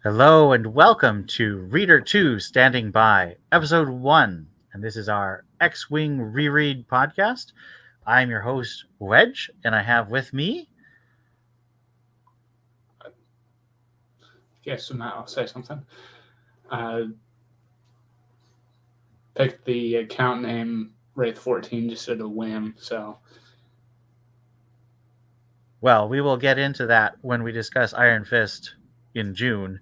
Hello and welcome to Reader 2 Standing By, Episode 1. And this is our X-Wing Reread podcast. I'm your host, Wedge, and I have with me... Yes, and I'll say something. Picked the account name Wraith 14 just at a whim, so... Well, we will get into that when we discuss Iron Fist in June,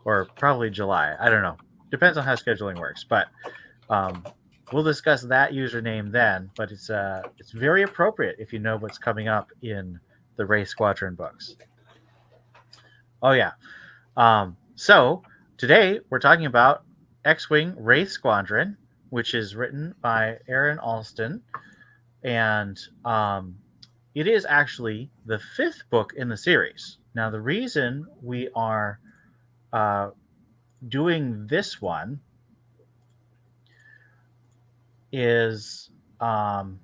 or probably July. I don't know. Depends on how scheduling works, but we'll discuss that username then. But it's very appropriate if you know what's coming up in the Wraith Squadron books. Oh yeah. So today we're talking about X-Wing Wraith Squadron, which is written by Aaron Allston, and it is actually the fifth book in the series. Now, the reason we are doing this one is, sorry,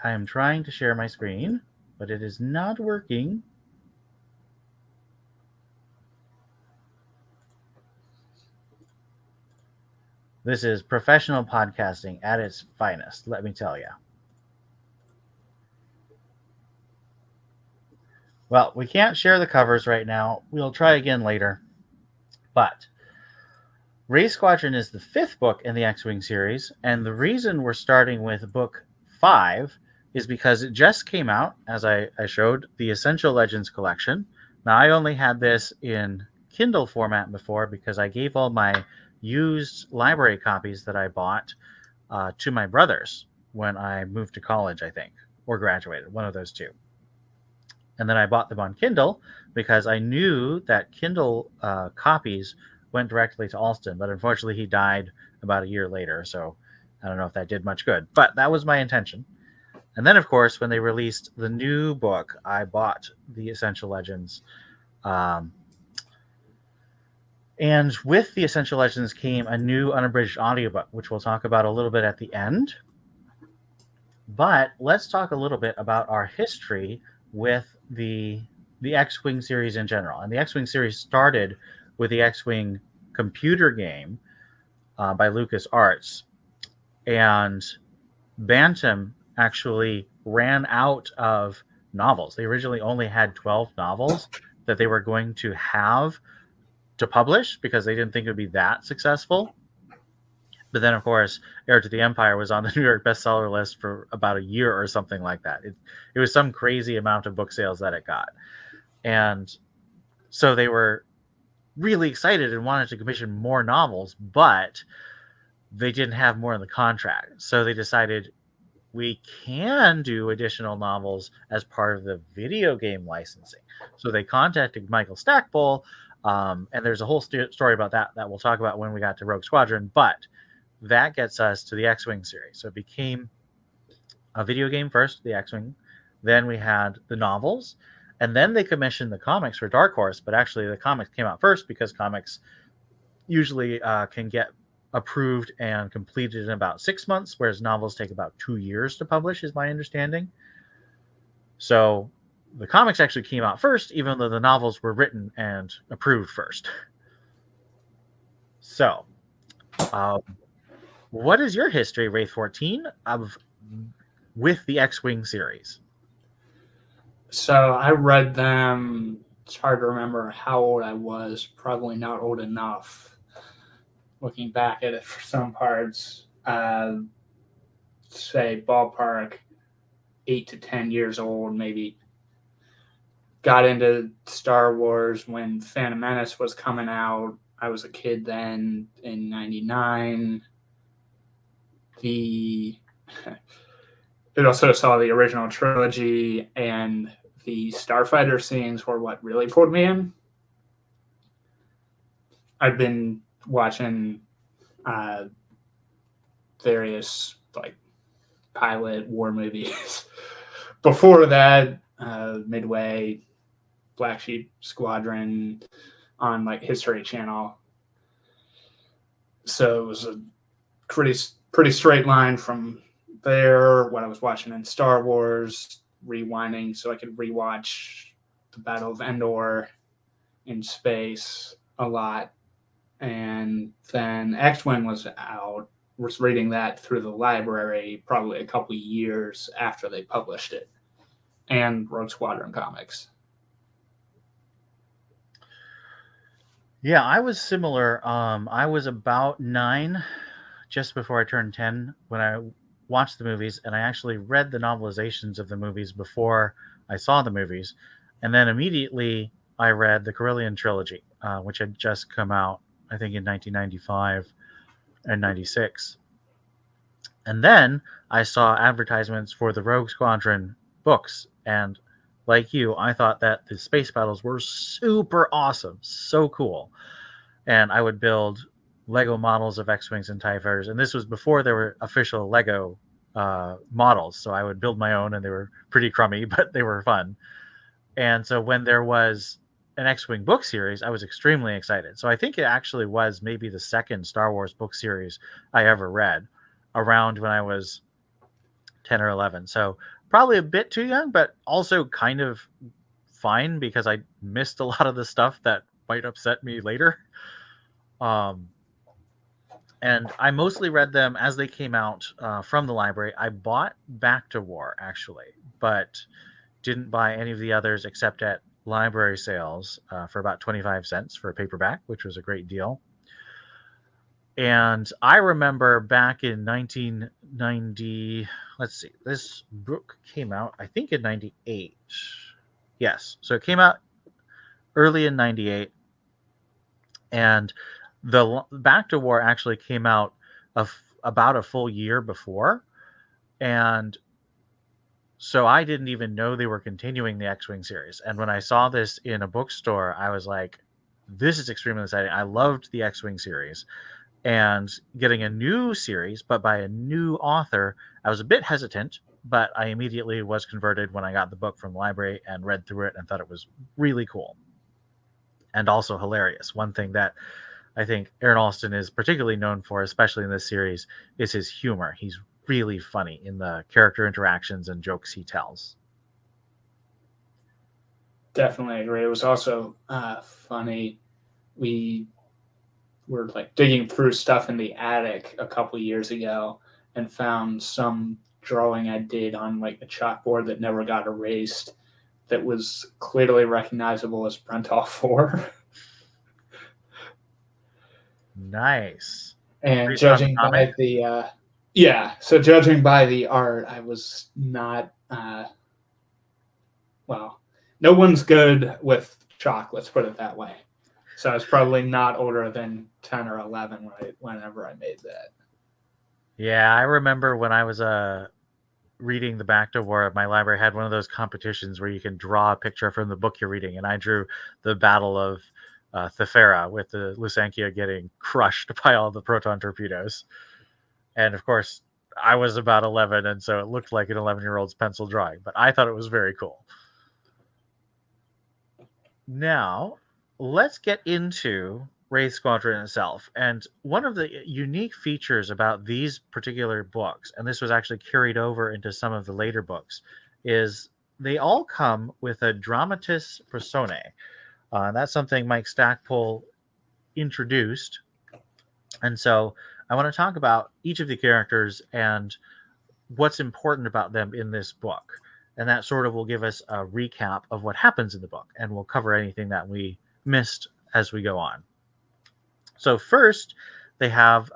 I am trying to share my screen, but it is not working. This is professional podcasting at its finest, let me tell you. Well, we can't share the covers right now. We'll try again later. But Wraith Squadron is the fifth book in the X-Wing series, and the reason we're starting with book 5 is because it just came out, as I showed, the Essential Legends collection. Now, I only had this in Kindle format before because I gave all my used library copies that I bought to my brothers when I moved to college, I think, or graduated, one of those two. And then I bought them on Kindle because I knew that Kindle copies went directly to Allston, but unfortunately he died about a year later, so I don't know if that did much good. But that was my intention. And then, of course, when they released the new book, I bought the Essential Legends. And with the Essential Legends came a new unabridged audiobook, which we'll talk about a little bit at the end. But let's talk a little bit about our history with the X-Wing series in general. And the X-Wing series started with the X-Wing computer game by LucasArts. And Bantam actually ran out of novels. They originally only had 12 novels that they were going to have to publish because they didn't think it would be that successful. But then, of course, Heir to the Empire was on the New York bestseller list for about a year or something like that. It was some crazy amount of book sales that it got. And so they were really excited and wanted to commission more novels, but they didn't have more in the contract. So they decided we can do additional novels as part of the video game licensing. So they contacted Michael Stackpole, and there's a whole story about that we'll talk about when we got to Rogue Squadron, but that gets us to the X-Wing series. So it became a video game first, the X-Wing, then we had the novels, and then they commissioned the comics for Dark Horse, but actually the comics came out first because comics usually can get approved and completed in about 6 months, whereas novels take about 2 years to publish, is my understanding. So the comics actually came out first, even though the novels were written and approved first. So, what is your history, Wraith 14, with the X-Wing series? So I read them. It's hard to remember how old I was. Probably not old enough. Looking back at it for some parts, say ballpark 8 to 10 years old, maybe. Got into Star Wars when Phantom Menace was coming out. I was a kid then in '99. It also saw the original trilogy, and the Starfighter scenes were what really pulled me in. I've been watching various like pilot war movies before that. Midway, Black Sheep Squadron on like History Channel. So it was a pretty straight line from there. What I was watching in Star Wars, rewinding so I could rewatch the Battle of Endor in space a lot. And then X-Wing was out. Was reading that through the library probably a couple years after they published it. And Rogue Squadron comics. Yeah, I was similar. I was about 9, just before I turned 10, when I watched the movies, and I actually read the novelizations of the movies before I saw the movies, and then immediately I read the Carillion trilogy, which had just come out, I think, in 1995 and 96. And then I saw advertisements for the Rogue Squadron books, and like you, I thought that the space battles were super awesome, so cool. And I would build Lego models of X-Wings and TIE Fighters, and this was before there were official Lego models, so I would build my own, and they were pretty crummy, but they were fun. And so when there was an X-Wing book series, I was extremely excited. So I think it actually was maybe the second Star Wars book series I ever read, around when I was 10 or 11. So probably a bit too young, but also kind of fine, because I missed a lot of the stuff that might upset me later. And I mostly read them as they came out from the library. I bought Back to War, actually, but didn't buy any of the others except at library sales for about 25 cents for a paperback, which was a great deal. And I remember back in 1990, let's see, this book came out, I think, in 98. Yes, so it came out early in 98. And the Back to War actually came out about a full year before. And so I didn't even know they were continuing the X-Wing series. And when I saw this in a bookstore, I was like, this is extremely exciting. I loved the X-Wing series. And getting a new series, but by a new author, I was a bit hesitant, but I immediately was converted when I got the book from the library and read through it and thought it was really cool. And also hilarious. One thing that I think Aaron Allston is particularly known for, especially in this series, is his humor. He's really funny in the character interactions and jokes he tells. Definitely agree. It was also funny. We were like digging through stuff in the attic a couple years ago and found some drawing I did on like a chalkboard that never got erased that was clearly recognizable as Brental 4. Nice. And Based on judging by comic? the judging by the art, I was not well, no one's good with chalk, let's put it that way. So I was probably not older than 10 or 11 whenever I made that. Yeah, I remember when I was reading the Back to War, my library had one of those competitions where you can draw a picture from the book you're reading, and I drew the Battle of Thefera with the Lusankya getting crushed by all the proton torpedoes. And of course, I was about 11, and so it looked like an 11-year-old's pencil drawing, but I thought it was very cool. Now, let's get into Wraith Squadron itself. And one of the unique features about these particular books, and this was actually carried over into some of the later books, is they all come with a dramatis personae. That's something Mike Stackpole introduced. And so I want to talk about each of the characters and what's important about them in this book. And that sort of will give us a recap of what happens in the book, and we'll cover anything that we missed as we go on. So first, they have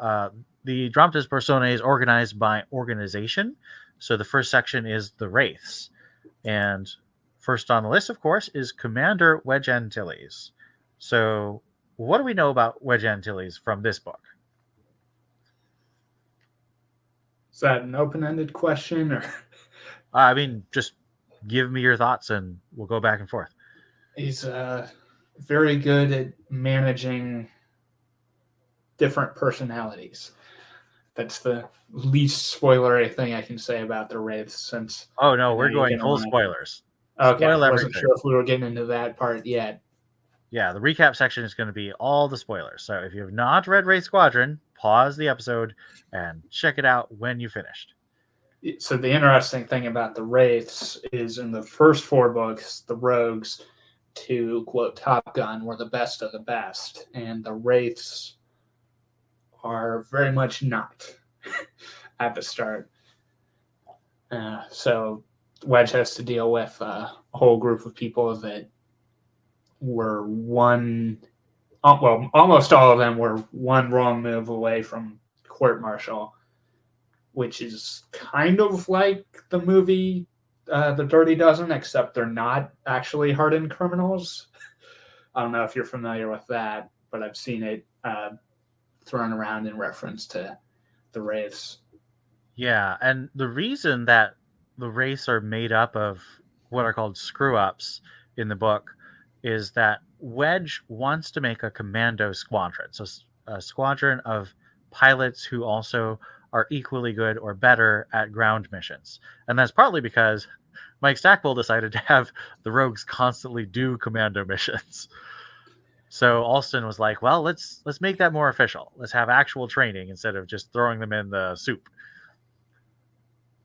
the Dramatis Personae is organized by organization. So the first section is the Wraiths. And first on the list, of course, is Commander Wedge Antilles. So what do we know about Wedge Antilles from this book? Is that an open-ended question, or? I mean, just give me your thoughts and we'll go back and forth. He's very good at managing different personalities. That's the least spoilery thing I can say about the Wraiths, since... Oh, no, we're going full spoilers. Okay, I wasn't sure if we were getting into that part yet. Yeah, the recap section is going to be all the spoilers. So if you have not read Wraith Squadron, pause the episode and check it out when you finished. So the interesting thing about the Wraiths is in the first 4 books, the Rogues, to quote Top Gun, were the best of the best, and the Wraiths are very much not at the start. So Wedge has to deal with a whole group of people that were almost all of them were one wrong move away from court-martial, which is kind of like the movie The Dirty Dozen, except they're not actually hardened criminals. I don't know if you're familiar with that, but I've seen it thrown around in reference to the Wraiths. Yeah, and the reason that the Wraiths are made up of what are called screw-ups in the book is that Wedge wants to make a commando squadron. So a squadron of pilots who also are equally good or better at ground missions. And that's partly because Mike Stackpole decided to have the rogues constantly do commando missions. So Allston was like, well, let's make that more official. Let's have actual training instead of just throwing them in the soup.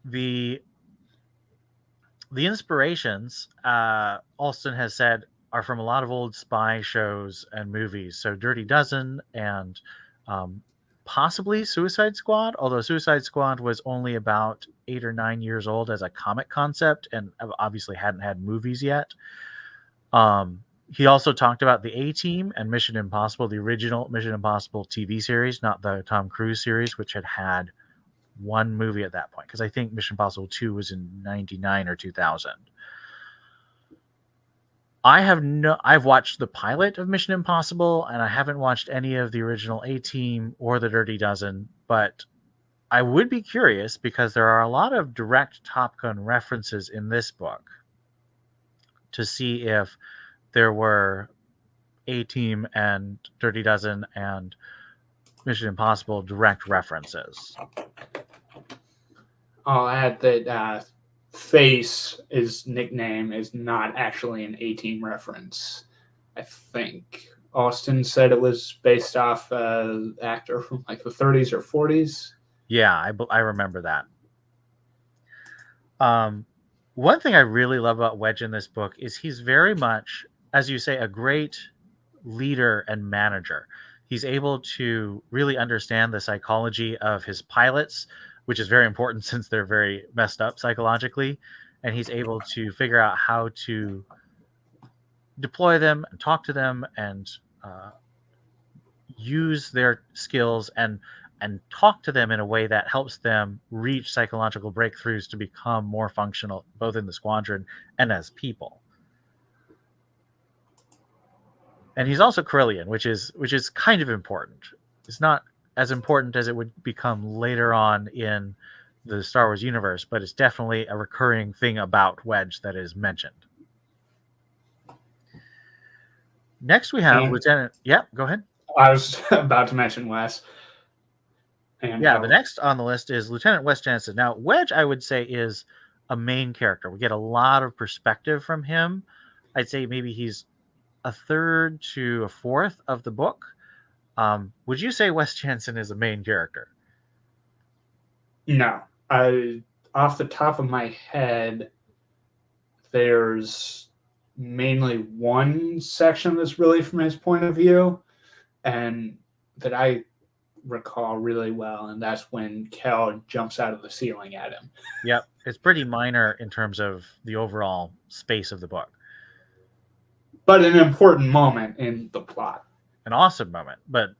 The inspirations, Allston has said, are from a lot of old spy shows and movies. So Dirty Dozen and possibly Suicide Squad, although Suicide Squad was only about 8 or 9 years old as a comic concept and obviously hadn't had movies yet. He also talked about the A-Team and Mission Impossible, the original Mission Impossible TV series, not the Tom Cruise series, which had one movie at that point, because I think Mission Impossible 2 was in 99 or 2000. I've watched the pilot of Mission Impossible, and I haven't watched any of the original A-Team or the Dirty Dozen, but I would be curious because there are a lot of direct Top Gun references in this book to see if there were A-Team and Dirty Dozen and Mission Impossible direct references. I'll add that Face, his nickname, is not actually an A-Team reference. I think Allston said it was based off an actor from like the 30s or 40s. Yeah, I remember that. One thing I really love about Wedge in this book is he's very much, as you say, a great leader and manager. He's able to really understand the psychology of his pilots, which is very important since they're very messed up psychologically. And he's able to figure out how to deploy them and talk to them and use their skills and talk to them in a way that helps them reach psychological breakthroughs to become more functional, both in the squadron and as people. And he's also Corellian, which is kind of important. It's not as important as it would become later on in the Star Wars universe, but it's definitely a recurring thing about Wedge that is mentioned. Next we have Lieutenant... Yeah, go ahead. I was about to mention Wes. And the next on the list is Lieutenant Wes Jansen. Now, Wedge, I would say, is a main character. We get a lot of perspective from him. I'd say maybe he's a third to a fourth of the book. Would you say Wes Jansen is a main character? No. Off the top of my head, there's mainly one section that's really from his point of view, and that I recall really well, and that's when Kel jumps out of the ceiling at him. Yep, it's pretty minor in terms of the overall space of the book. But an important moment in the plot. An awesome moment, but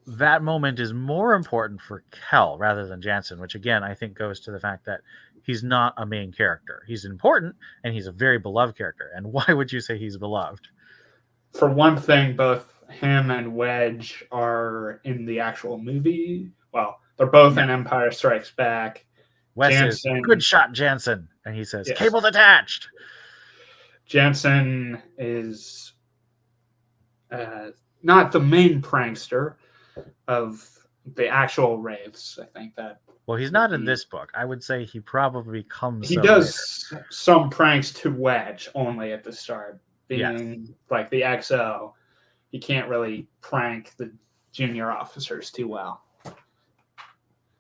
that moment is more important for Kel rather than Jansen, which again I think goes to the fact that he's not a main character. He's important, and he's a very beloved character. And why would you say he's beloved? For one thing, both him and Wedge are in the actual movie. Well, they're both in Empire Strikes Back. Wes Jansen, is, good shot, Jansen. And he says, yes. Cable detached. Jansen is not the main prankster of the actual Wraiths. I think that. Well, he's not in this book. I would say he probably comes. He does later. Some pranks to Wedge only at the start. Being like the XO, he can't really prank the junior officers too well.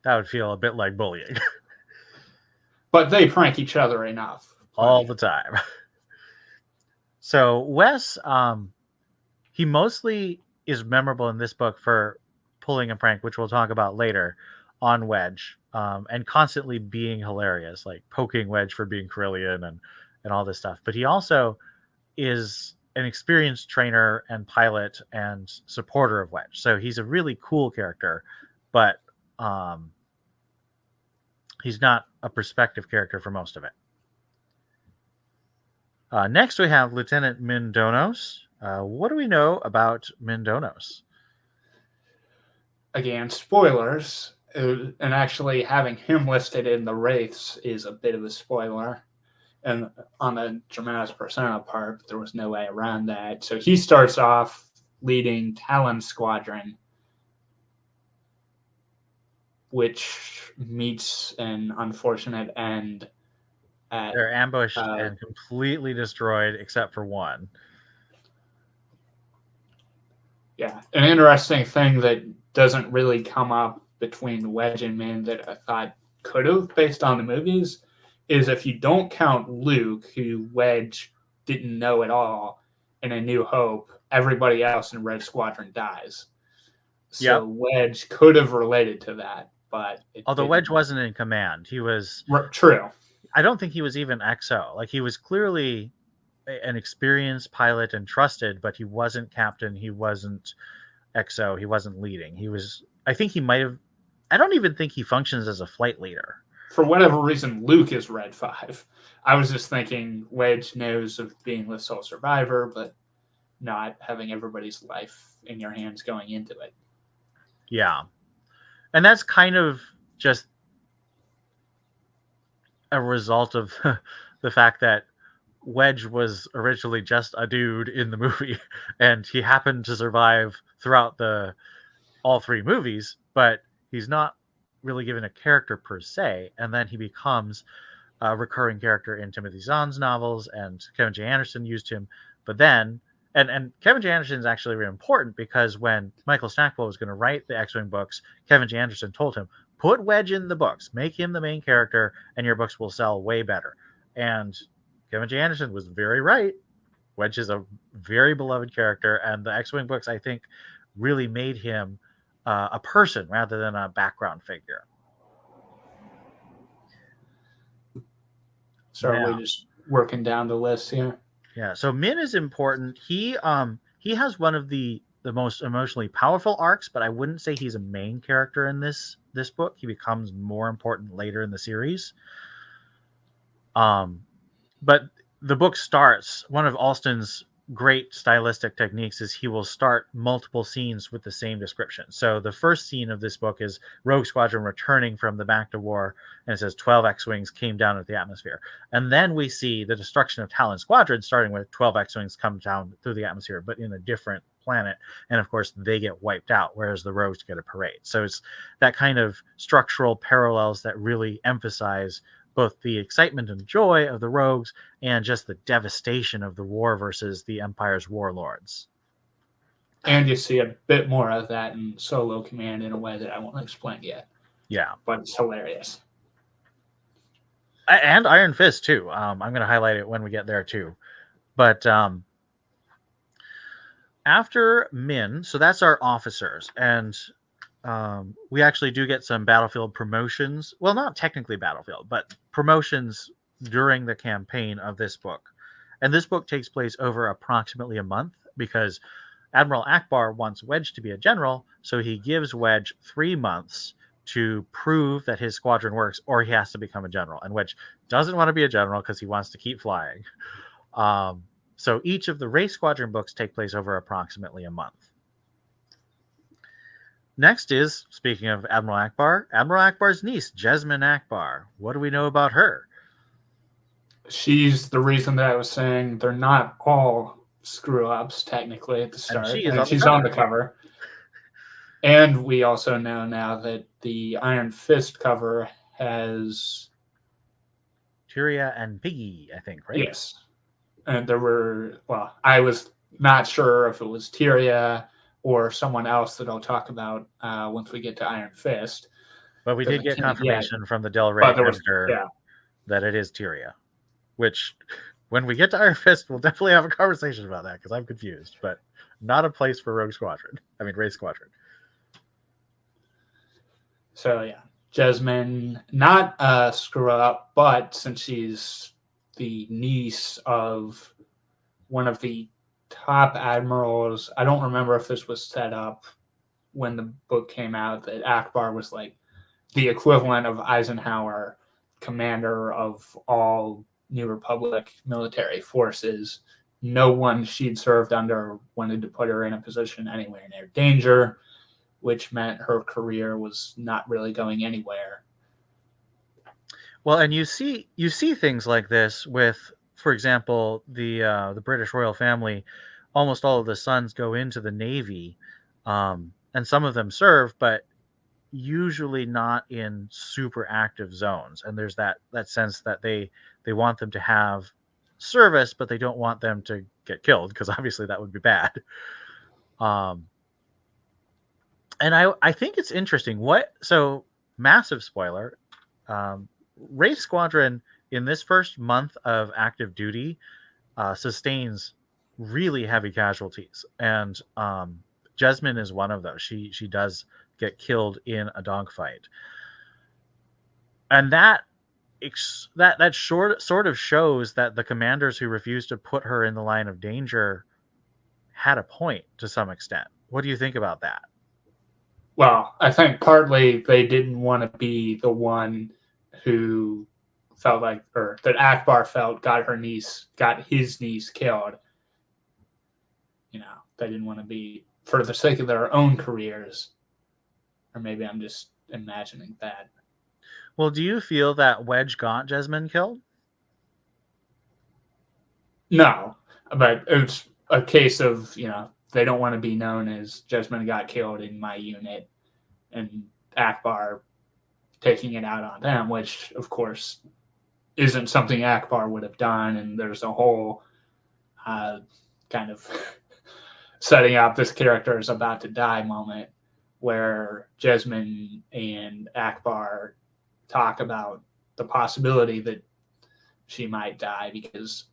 That would feel a bit like bullying. But they prank each other enough. All the time. So Wes, he mostly is memorable in this book for pulling a prank, which we'll talk about later, on Wedge, and constantly being hilarious, like poking Wedge for being Corellian and all this stuff. But he also is an experienced trainer and pilot and supporter of Wedge. So he's a really cool character, but he's not a perspective character for most of it. Next, we have Lieutenant Mindonos. What do we know about Mindonos? Again, spoilers, and actually having him listed in the Wraiths is a bit of a spoiler. And on the Dramatis Persona part, there was no way around that. So he starts off leading Talon Squadron, which meets an unfortunate end. They're ambushed and completely destroyed, except for one. Yeah, an interesting thing that doesn't really come up between Wedge and Min that I thought could have, based on the movies, is if you don't count Luke, who Wedge didn't know at all, in A New Hope, everybody else in Red Squadron dies. So Wedge could have related to that, but although Wedge wasn't in command, he was true. I don't think he was even XO. Like, he was clearly an experienced pilot and trusted, but he wasn't captain. He wasn't XO. He wasn't leading. He was. I think he might have. I don't even think he functions as a flight leader. For whatever reason, Luke is Red 5. I was just thinking Wedge knows of being the sole survivor, but not having everybody's life in your hands going into it. Yeah. And that's kind of just a result of the fact that Wedge was originally just a dude in the movie, and he happened to survive throughout all three movies, but he's not really given a character per se, and then he becomes a recurring character in Timothy Zahn's novels, and Kevin J. Anderson used him. But then, and Kevin J. Anderson is actually really important, because when Michael Stackpole was going to write the X-Wing books, Kevin J. Anderson told him, put Wedge in the books, make him the main character, and your books will sell way better. And Kevin J. Anderson was very right. Wedge is a very beloved character, and the X-Wing books, I think, really made him a person rather than a background figure. So we're just working down the list here. Yeah, so Min is important. He has one of the most emotionally powerful arcs, but I wouldn't say he's a main character in this book. He becomes more important later in the series. But the book starts, one of Allston's great stylistic techniques is he will start multiple scenes with the same description. So the first scene of this book is Rogue Squadron returning from the back to war, and it says 12 X-Wings came down into the atmosphere. And then we see the destruction of Talon Squadron, starting with 12 X-Wings come down through the atmosphere, but in a different planet. And of course, they get wiped out, whereas the Rogues get a parade. So it's that kind of structural parallels that really emphasize both the excitement and joy of the Rogues and just the devastation of the war versus the Empire's warlords. And you see a bit more of that in Solo Command in a way that I won't explain yet. Yeah. But it's hilarious. And Iron Fist, too. I'm going to highlight it when we get there, too. But after Min, so that's our officers. And we actually do get some battlefield promotions. Well, not technically battlefield, but promotions during the campaign of this book. And this book takes place over approximately a month, because Admiral Akbar wants Wedge to be a general, so he gives Wedge 3 months to prove that his squadron works, or he has to become a general. And Wedge doesn't want to be a general because he wants to keep flying. So each of the Wraith Squadron books take place over approximately a month. Next is, speaking of Admiral Akbar's niece, Jesmine Akbar. What do we know about her? She's the reason that I was saying they're not all screw-ups, technically, at the start. And she's on the cover. And we also know now that the Iron Fist cover has Tyria and Piggy, I think, right? Yes. And there were, well, I was not sure if it was Tyria or someone else that I'll talk about once we get to Iron Fist. But we did get confirmation from the Del Rey editor that it is Tyria, which When we get to Iron Fist, we'll definitely have a conversation about that because I'm confused, but not a place for Rogue Squadron. I mean, Wraith Squadron. So yeah, Jasmine, not a screw up, but since she's the niece of one of the top admirals, I don't remember if this was set up when the book came out, that Akbar was like the equivalent of Eisenhower, commander of all New Republic military forces. No one she'd served under wanted to put her in a position anywhere near danger, which meant her career was not really going anywhere. Well, and you see things like this with, for example, the British royal family. Almost all of the sons go into the Navy, and some of them serve, but usually not in super active zones. And there's that sense that they want them to have service, but they don't want them to get killed because obviously that would be bad. And I think it's interesting. So massive spoiler. Wraith Squadron in this first month of active duty sustains really heavy casualties, and Jasmine is one of those. She does get killed in a dogfight, and that sort of shows that the commanders who refused to put her in the line of danger had a point to some extent. What do you think about that? Well, I think partly they didn't want to be the one who felt like, or that Akbar felt got his niece killed. You know, they didn't want to be, for the sake of their own careers, or maybe I'm just imagining that. Well, do you feel that Wedge got Jasmine killed? No, but it's a case of, they don't want to be known as Jasmine got killed in my unit, and Akbar taking it out on them, which of course isn't something Akbar would have done. And there's a whole kind of setting up this character is about to die moment where Jasmine and Akbar talk about the possibility that she might die because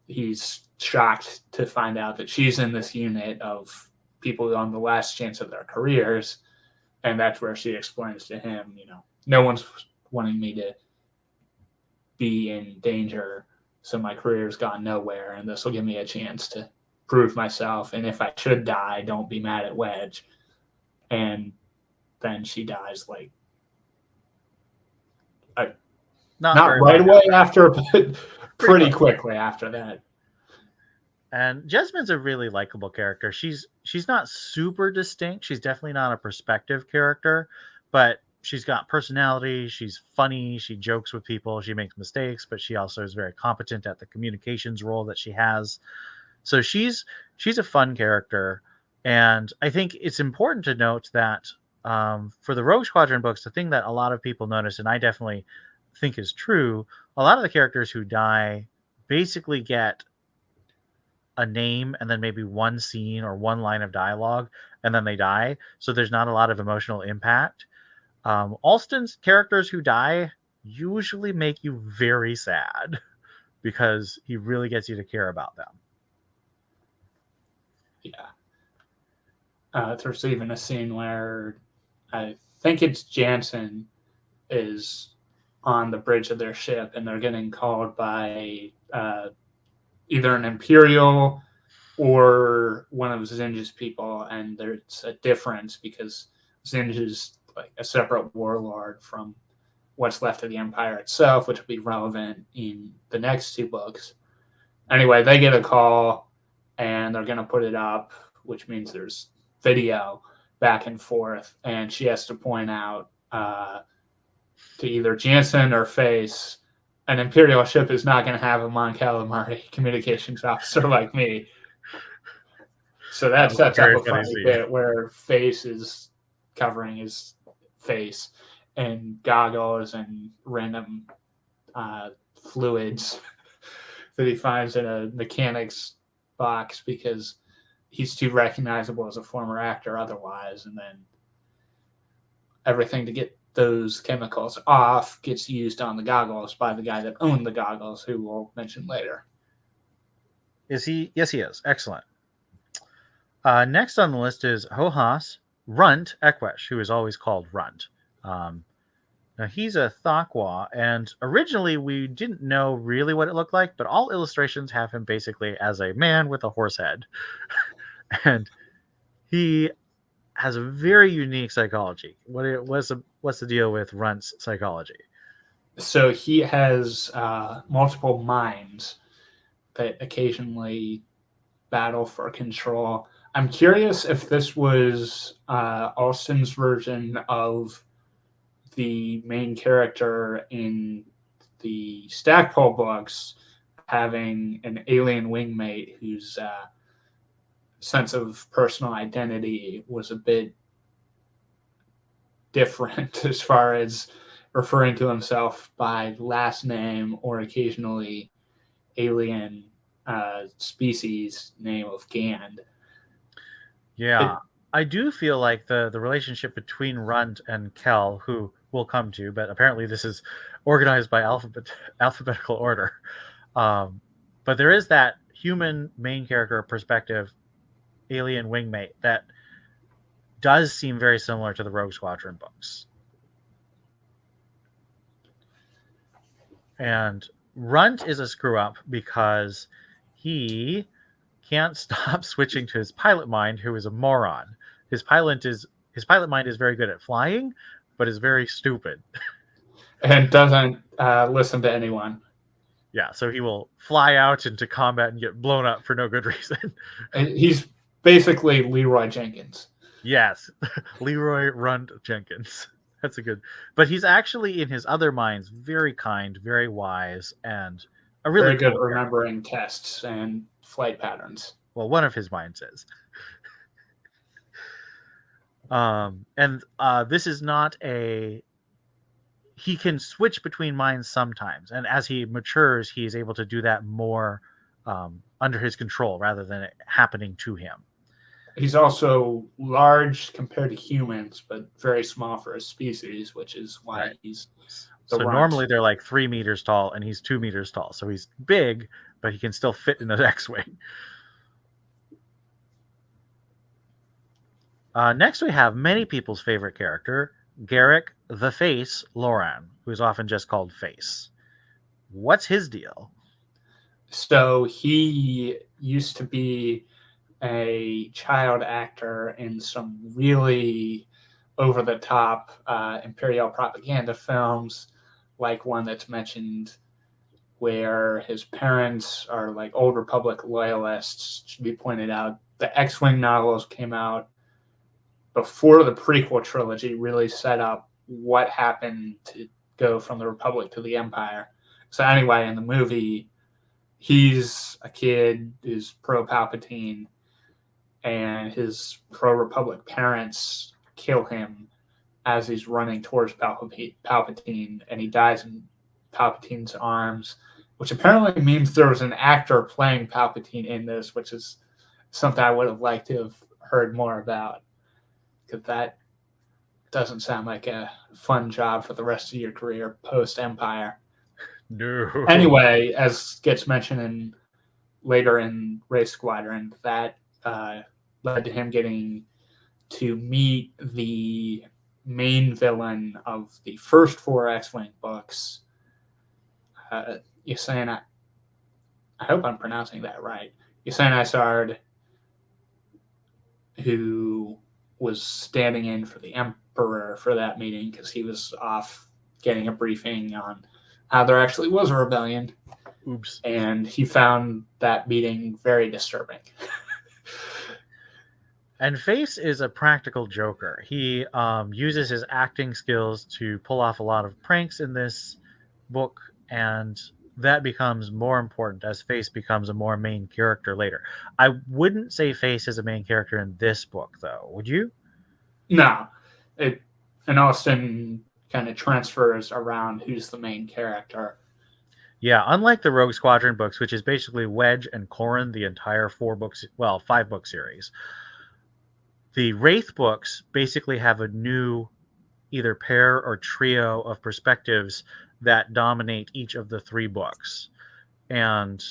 he's shocked to find out that she's in this unit of people on the last chance of their careers. And that's where she explains to him, no one's wanting me to be in danger, so my career's gone nowhere, and this will give me a chance to prove myself. And if I should die, don't be mad at Wedge. And then she dies like not right away after, but pretty quickly after that. And Jasmine's a really likable character. She's not super distinct. She's definitely not a perspective character, but she's got personality. She's funny. She jokes with people. She makes mistakes, but she also is very competent at the communications role that she has. So she's a fun character. And I think it's important to note that for the Rogue Squadron books, the thing that a lot of people notice, and I definitely think is true, a lot of the characters who die basically get a name and then maybe one scene or one line of dialogue, and then they die. So there's not a lot of emotional impact. Allston's characters who die usually make you very sad because he really gets you to care about them. Yeah. There's even a scene where I think it's Jansen is on the bridge of their ship and they're getting called by either an Imperial or one of Zinj's people, and there's a difference because Zinj is like a separate warlord from what's left of the Empire itself, which will be relevant in the next two books. Anyway, they get a call and they're going to put it up, which means there's video back and forth, and she has to point out to either Jansen or Face, an Imperial ship is not going to have a Mon Calamari communications officer like me. So that sets up a funny bit where Face is covering his face and goggles and random fluids that he finds in a mechanics box because he's too recognizable as a former actor otherwise. And then everything to get those chemicals off gets used on the goggles by the guy that owned the goggles, who we'll mention later. Is he? Yes, he is. Excellent. Next on the list is Hohas Runt Ekwesh, who is always called Runt. Now he's a Thakwa, and originally we didn't know really what it looked like, but all illustrations have him basically as a man with a horse head. And he has a very unique psychology. What's the deal with Runt's psychology? So he has multiple minds that occasionally battle for control. I'm curious if this was Allston's version of the main character in the Stackpole books having an alien wingmate whose sense of personal identity was a bit different as far as referring to himself by last name or occasionally alien species name of Gand. Yeah, I do feel like the relationship between Runt and Kel, who we'll come to, but apparently this is organized by alphabetical order. But there is that human main character perspective, alien wingmate, that does seem very similar to the Rogue Squadron books. And Runt is a screw up because he can't stop switching to his pilot mind, who is a moron. His pilot mind is very good at flying, but is very stupid. And doesn't listen to anyone. Yeah, so he will fly out into combat and get blown up for no good reason. He's basically Leroy Jenkins. Yes, Leroy Runt Jenkins. That's a good. But he's actually in his other minds very kind, very wise, and a really very good cool remembering tests and flight patterns. Well, one of his minds is. And this is not a. He can switch between minds sometimes, and as he matures, he is able to do that more under his control rather than it happening to him. He's also large compared to humans, but very small for his species, which is why he's so Runt. Normally they're like 3 meters tall, and he's 2 meters tall. So he's big, but he can still fit in an X-Wing. Next, we have many people's favorite character, Garrick the Face Loran, who's often just called Face. What's his deal? So he used to be a child actor in some really over-the-top Imperial propaganda films, like one that's mentioned where his parents are like Old Republic loyalists. Should be pointed out, the X-Wing novels came out before the prequel trilogy really set up what happened to go from the Republic to the Empire. So anyway, in the movie, he's a kid who's pro-Palpatine, and his pro-Republic parents kill him as he's running towards Palpatine, and he dies in Palpatine's arms, which apparently means there was an actor playing Palpatine in this, which is something I would have liked to have heard more about, because that doesn't sound like a fun job for the rest of your career post-Empire. No. Anyway, as gets mentioned later in Wraith Squadron, that led to him getting to meet the main villain of the first 4 X-Wing books. Ysanne, I hope I'm pronouncing that right. Ysanne Isard, who was standing in for the Emperor for that meeting because he was off getting a briefing on how there actually was a rebellion. Oops. And he found that meeting very disturbing. And Face is a practical joker. He uses his acting skills to pull off a lot of pranks in this book, and that becomes more important as Face becomes a more main character later. I wouldn't say Face is a main character in this book, though. Would you? No. And Allston kind of transfers around who's the main character. Yeah, unlike the Rogue Squadron books, which is basically Wedge and Corran, the entire 5-book series. The Wraith books basically have a new either pair or trio of perspectives that dominate each of the 3 books. And,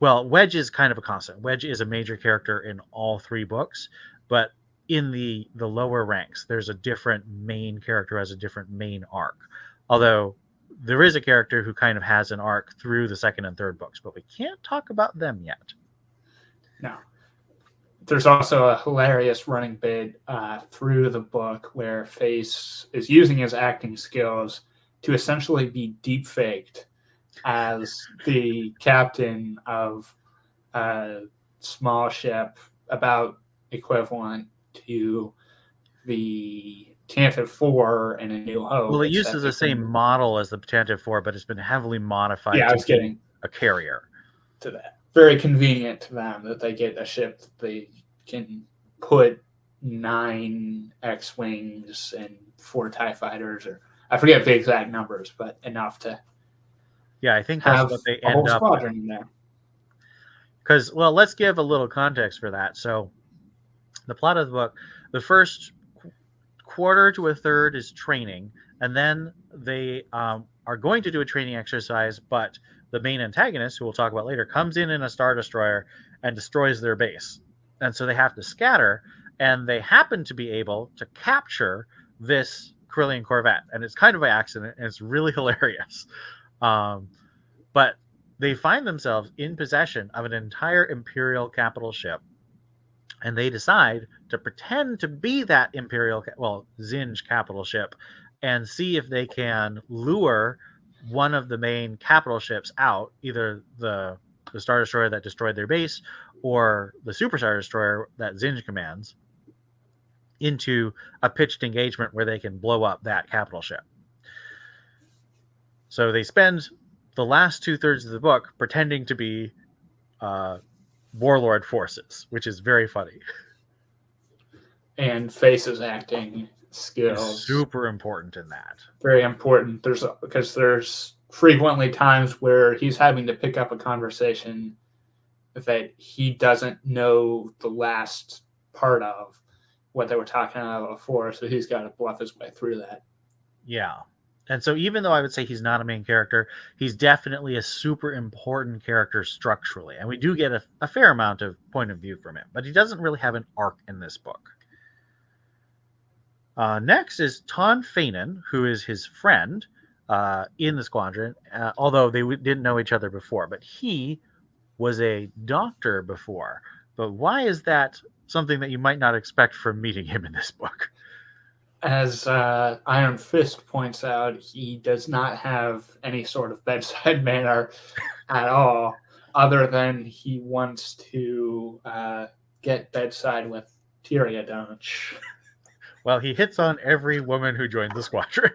well, Wedge is kind of a constant. Wedge is a major character in all 3 books, but in the lower ranks, there's a different main character, has a different main arc. Although there is a character who kind of has an arc through the 2nd and 3rd books, but we can't talk about them yet. No. There's also a hilarious running bit through the book where Face is using his acting skills to essentially be deep-faked as the captain of a small ship about equivalent to the Tantive 4 in A New Hope. Well, it uses the same model as the Tantive 4, but it's been heavily modified I was getting a carrier. To that. Very convenient to them that they get a ship that they can put 9 X-Wings and 4 TIE fighters, or I forget the exact numbers, but enough to I think that's what they end up squadron in there. Because, well, let's give a little context for that. So the plot of the book, the first quarter to a third is training, and then they are going to do a training exercise, but the main antagonist, who we'll talk about later, comes in a Star Destroyer and destroys their base. And so they have to scatter, and they happen to be able to capture this Corellian Corvette. And it's kind of by accident, and it's really hilarious. But they find themselves in possession of an entire Imperial capital ship, and they decide to pretend to be that Zinj capital ship, and see if they can lure one of the main capital ships out, either the Star Destroyer that destroyed their base or the Super Star Destroyer that Zinj commands, into a pitched engagement where they can blow up that capital ship. So they spend the last 2/3 of the book pretending to be warlord forces, which is very funny. And Face's acting skills, super important in that. Very important. Because there's frequently times where he's having to pick up a conversation that he doesn't know the last part of what they were talking about before, so he's got to bluff his way through that. Yeah. And so even though I would say he's not a main character, he's definitely a super important character structurally. And we do get a fair amount of point of view from him, but he doesn't really have an arc in this book. Next is Ton Fanon, who is his friend in the squadron, although they didn't know each other before. But he was a doctor before. But why is that something that you might not expect from meeting him in this book? As Iron Fist points out, he does not have any sort of bedside manner at all, other than he wants to get bedside with Tyria Donch. Well, he hits on every woman who joins the squadron.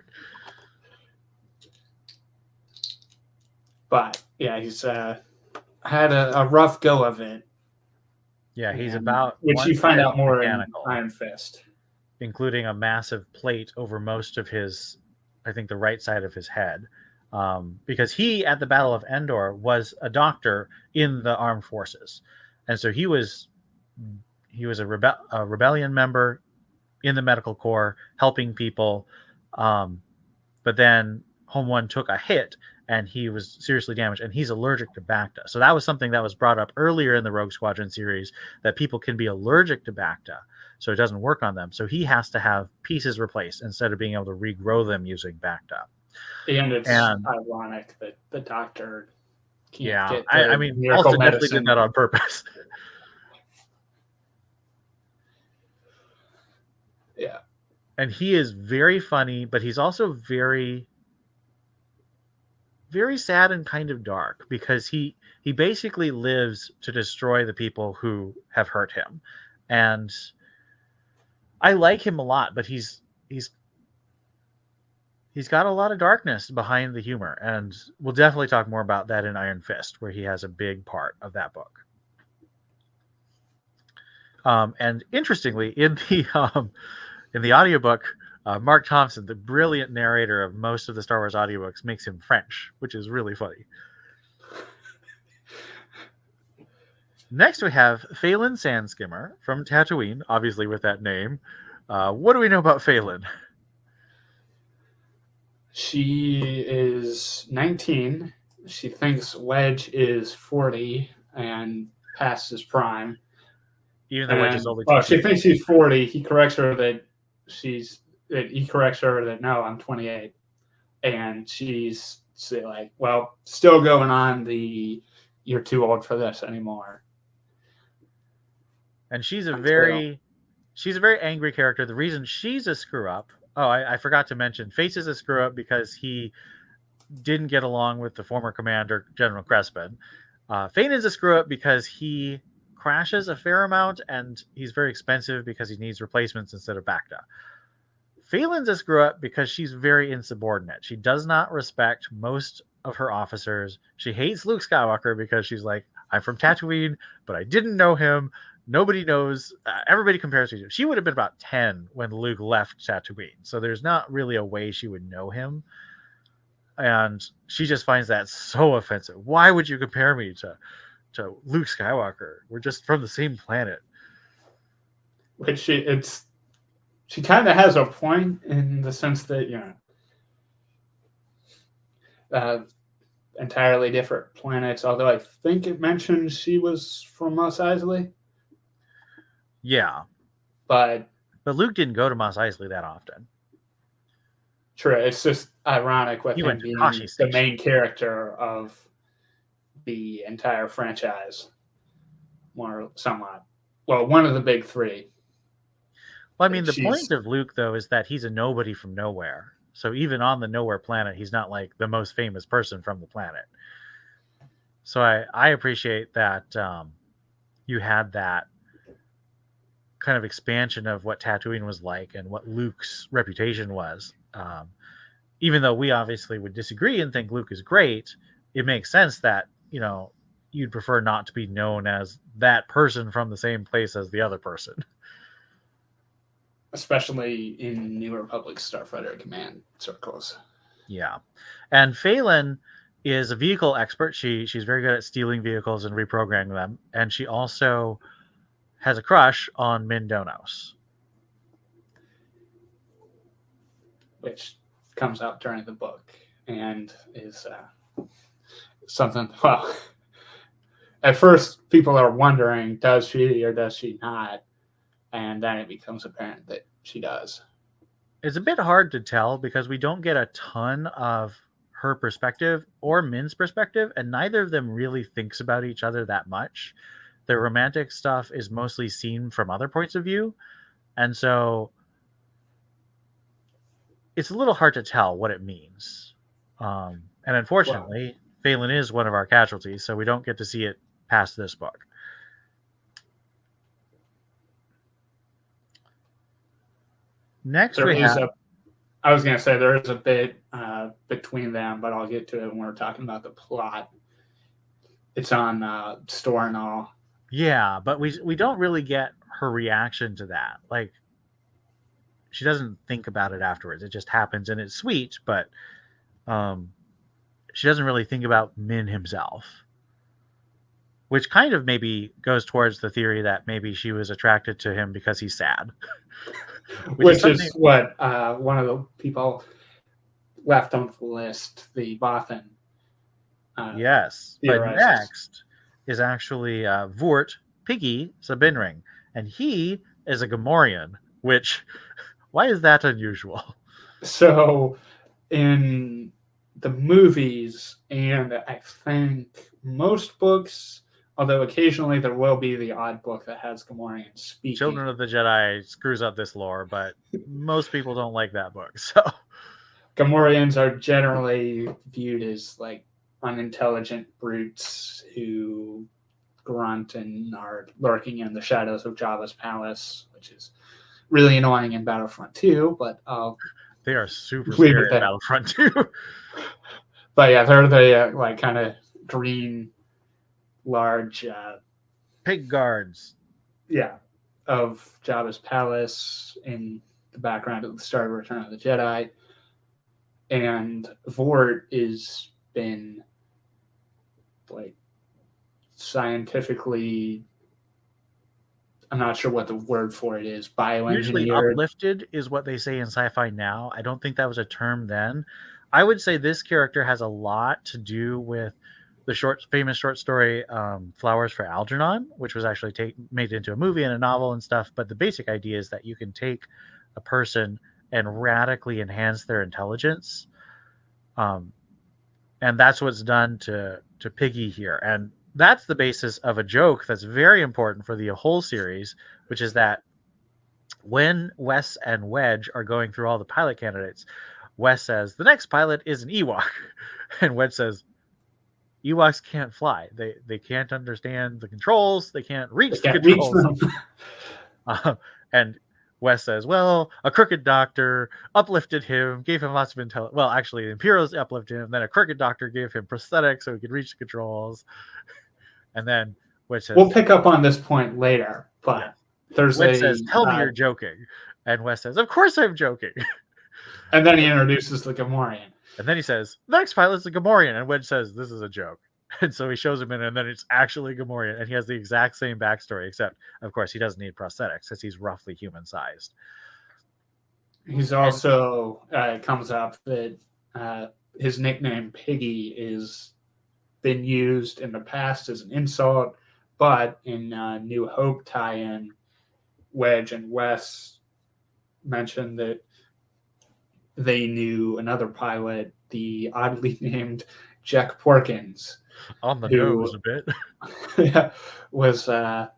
But, yeah, he's had a rough go of it. Yeah, he's about... Which you find out more in Iron Fist. Including a massive plate over most of his, I think, the right side of his head. Because he, at the Battle of Endor, was a doctor in the armed forces. And so he was a rebellion member in the medical corps, helping people. But then Home One took a hit, and he was seriously damaged, and he's allergic to Bacta. So that was something that was brought up earlier in the Rogue Squadron series, that people can be allergic to Bacta, so it doesn't work on them. So he has to have pieces replaced instead of being able to regrow them using Bacta. And it's ironic that the doctor can't get I mean, Allston definitely did that on purpose. Yeah. And he is very funny, but he's also very, very sad and kind of dark, because he basically lives to destroy the people who have hurt him. And I like him a lot, but he's got a lot of darkness behind the humor, and we'll definitely talk more about that in Iron Fist, where he has a big part of that book. And interestingly, in the audiobook, Mark Thompson, the brilliant narrator of most of the Star Wars audiobooks, makes him French, which is really funny. Next, we have Phelan Sandskimmer from Tatooine, obviously with that name. What do we know about Phelan? She is 19. She thinks Wedge is 40 and past his prime. Even though Wedge is And only well, she 28. thinks he's 40. He corrects her that no, I'm 28, and she's like, well, still going on the you're too old for this anymore. And she's a very angry character. The reason she's a screw up. Oh, I forgot to mention, Face is a screw up because he didn't get along with the former commander, General Crespin. Fane is a screw up because he crashes a fair amount and he's very expensive because he needs replacements instead of Bacta. Phelan's a screw up because she's very insubordinate. She does not respect most of her officers. She hates Luke Skywalker because she's like, I'm from Tatooine, but I didn't know him. Nobody knows. Everybody compares to him. She would have been about 10 when Luke left Tatooine. So there's not really a way she would know him. And she just finds that so offensive. Why would you compare me to Luke Skywalker? We're just from the same planet. Which she kind of has a point in the sense that entirely different planets. Although I think it mentioned she was from Mos Eisley. Yeah, but Luke didn't go to Mos Eisley that often. True. It's just ironic with him being the main character of the entire franchise, more somewhat. Well, one of the big three. Well, I mean, the point of Luke, though, is that he's a nobody from nowhere. So even on the nowhere planet, he's not like the most famous person from the planet. So I appreciate that you had that kind of expansion of what Tatooine was like and what Luke's reputation was. Even though we obviously would disagree and think Luke is great, it makes sense that, you'd prefer not to be known as that person from the same place as the other person. Especially in New Republic Starfighter Command circles. Yeah. And Phelan is a vehicle expert. She's very good at stealing vehicles and reprogramming them. And she also has a crush on Min Donos. Which comes out during the book and is something, well, at first people are wondering, does she or does she not? And then it becomes apparent that she does. It's a bit hard to tell because we don't get a ton of her perspective or Min's perspective, and neither of them really thinks about each other that much. The romantic stuff is mostly seen from other points of view, and so it's a little hard to tell what it means. And unfortunately, Phelan is one of our casualties, so we don't get to see it past this book. Next, I was going to say there is a bit between them, but I'll get to it when we're talking about the plot. It's on Store and All. Yeah, but we don't really get her reaction to that. Like, she doesn't think about it afterwards. It just happens, and it's sweet, but she doesn't really think about Min himself. Which kind of maybe goes towards the theory that maybe she was attracted to him because he's sad. Which is what one of the people left on the list, the Bothan. Yes, but next is actually Vort Piggy Sabinring, and he is a Gamorrean, which, why is that unusual? So, in the movies, and I think most books, although occasionally there will be the odd book that has Gamorreans speaking. Children of the Jedi screws up this lore, but most people don't like that book. So Gamorreans are generally viewed as like unintelligent brutes who grunt and are lurking in the shadows of Jabba's palace, which is really annoying in Battlefront 2, but they are super scary in Battlefront 2. But yeah, they're the like kind of green, large pig guards. Yeah, of Jabba's palace in the background at the start of Return of the Jedi. And Vort has been like scientifically, I'm not sure what the word for it is, bioengineered. Usually uplifted is what they say in sci-fi now. I don't think that was a term then. I would say this character has a lot to do with the famous short story Flowers for Algernon, which was actually made into a movie and a novel and stuff. But the basic idea is that you can take a person and radically enhance their intelligence. And that's what's done to Piggy here. And that's the basis of a joke that's very important for the whole series, which is that when Wes and Wedge are going through all the pilot candidates, Wes says, the next pilot is an Ewok. And Wedge says, Ewoks can't fly. They can't understand the controls. They can't reach the controls. And Wes says, well, a crooked doctor uplifted him, gave him lots of intelligence. Well, actually, the Imperials uplifted him. Then a crooked doctor gave him prosthetics so he could reach the controls. And then Wedge says, we'll pick up on this point later, but yeah. there's Wedge says, tell me you're joking. And Wes says, of course I'm joking. And then he introduces the Gamorrean. And then he says, the next pilot's the Gamorrean. And Wedge says, this is a joke. And so he shows him in, and then it's actually Gamorrean. And he has the exact same backstory, except, of course, he doesn't need prosthetics because he's roughly human-sized. He's also, comes up that his nickname Piggy is been used in the past as an insult, but in New Hope tie-in, Wedge and Wes mentioned that they knew another pilot, the oddly named Jack Porkins. On the nose a bit. Yeah, was a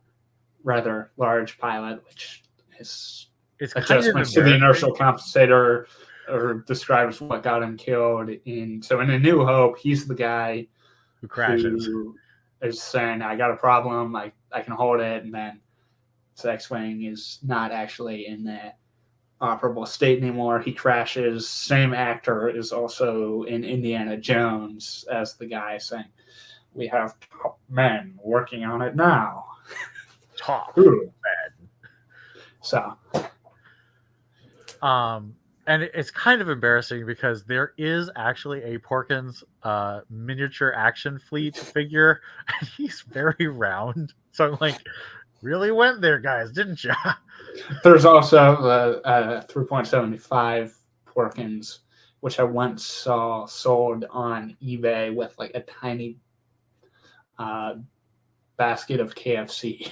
rather large pilot, which is adjustments to the inertial compensator or describes what got him killed. So in A New Hope, he's the guy who crashes. Who is saying, I got a problem, I can hold it, and then this X-Wing is not actually in the operable state anymore. He crashes. Same actor is also in Indiana Jones as the guy saying, we have top men working on it now. Top men. So. And it's kind of embarrassing because there is actually a Porkins miniature action fleet figure, and he's very round. So I'm like, really went there, guys, didn't you? There's also the 3.75 Porkins, which I once saw sold on eBay with like a tiny basket of KFC.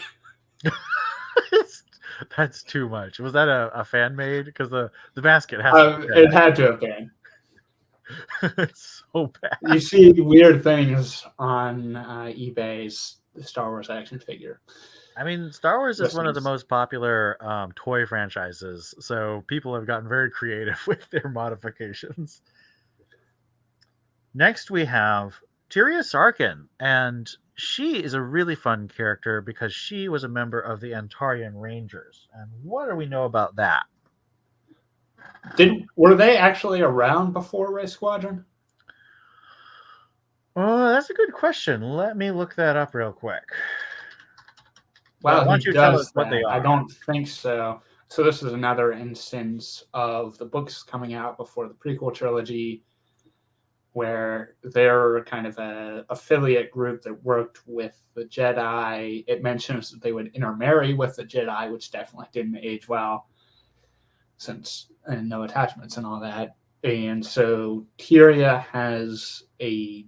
That's too much. Was that a fan made? Because the basket has it had to have been. It's so bad. You see weird things on eBay's Star Wars action figure. I mean, Star Wars is one of the most popular toy franchises, so people have gotten very creative with their modifications. Next, we have Tyria Sarkin, and she is a really fun character because she was a member of the Antarian Rangers. And what do we know about that? Were they actually around before Wraith Squadron? Oh, that's a good question. Let me look that up real quick. Well, why don't you tell us what they are? I don't think so. So this is another instance of the books coming out before the prequel trilogy, where they're kind of an affiliate group that worked with the Jedi. It mentions that they would intermarry with the Jedi, which definitely didn't age well, since and no attachments and all that. And so Tyria has a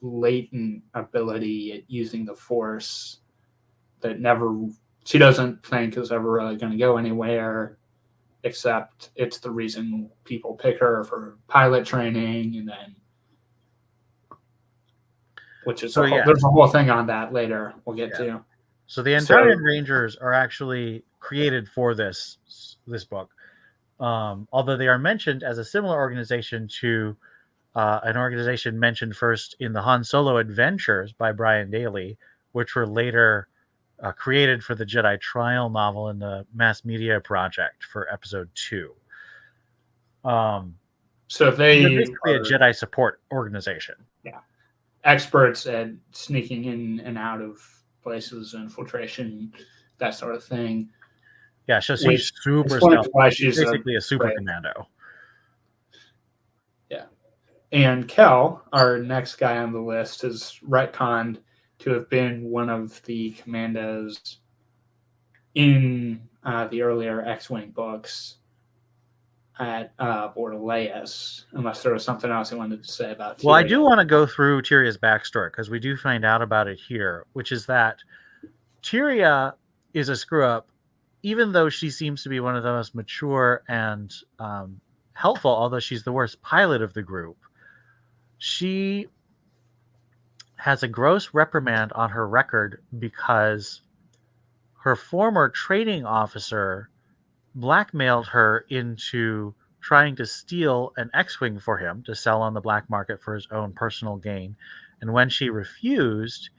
latent ability at using the Force that she doesn't think is ever really going to go anywhere, except it's the reason people pick her for pilot training, and then there's a whole thing on that later we'll get to. So the Antarian Rangers are actually created for this book, although they are mentioned as a similar organization to an organization mentioned first in the Han Solo Adventures by Brian Daley, which were later created for the Jedi Trial novel in the mass media project for Episode 2. So they're basically a Jedi support organization. Yeah. Experts at sneaking in and out of places, infiltration, that sort of thing. Yeah, so she's super stealthy. Why she's basically a super commando. Yeah. And Kel, our next guy on the list, is retconned to have been one of the commandos in the earlier X-Wing books. at Borderlayas, unless there was something else you wanted to say about Tyria. Well, I do want to go through Tyria's backstory because we do find out about it here, which is that Tyria is a screw up, even though she seems to be one of the most mature and helpful, although she's the worst pilot of the group. She has a gross reprimand on her record because her former training officer blackmailed her into trying to steal an X-Wing for him to sell on the black market for his own personal gain. And when she refused,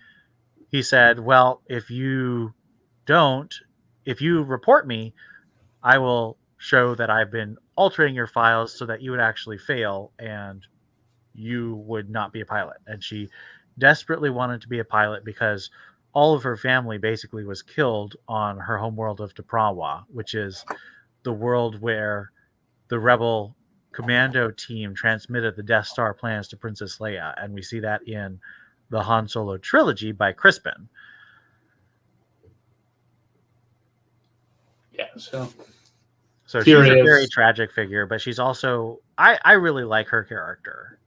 he said, well, if you report me, I will show that I've been altering your files so that you would actually fail and you would not be a pilot. And she desperately wanted to be a pilot because all of her family basically was killed on her homeworld of Deprawa, which is the world where the rebel commando team transmitted the Death Star plans to Princess Leia. And we see that in the Han Solo trilogy by Crispin. Yeah, so she's a very tragic figure, but she's also, I really like her character.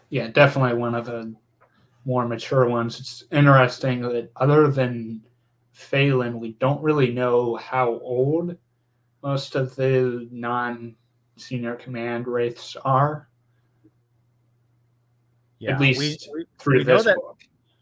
Yeah, definitely one of the more mature ones. It's interesting that other than Phelan, we don't really know how old most of the non-senior command wraiths are. Yeah, at least through this book.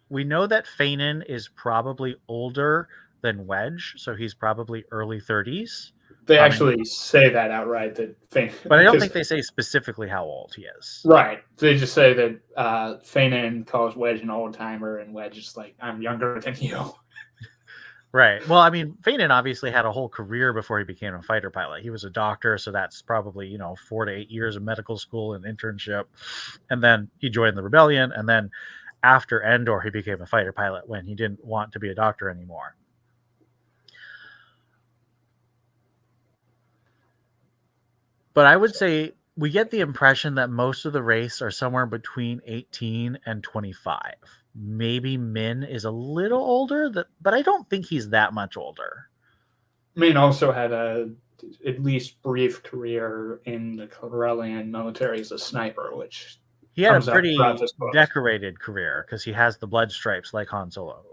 We know that Fanon is probably older than Wedge, so he's probably early 30s. They actually say that outright. But I don't think they say specifically how old he is. Right. They just say that Fanon calls Wedge an old timer, and Wedge is like, I'm younger than you. Right. Well, I mean, Fanon obviously had a whole career before he became a fighter pilot. He was a doctor, so that's probably, 4 to 8 years of medical school and internship. And then he joined the rebellion. And then after Endor, he became a fighter pilot when he didn't want to be a doctor anymore. But I would say we get the impression that most of the race are somewhere between 18 and 25. Maybe Min is a little older, but I don't think he's that much older. Min also had a at least brief career in the Corellian military as a sniper, which he had a pretty decorated career because he has the blood stripes like Han Solo.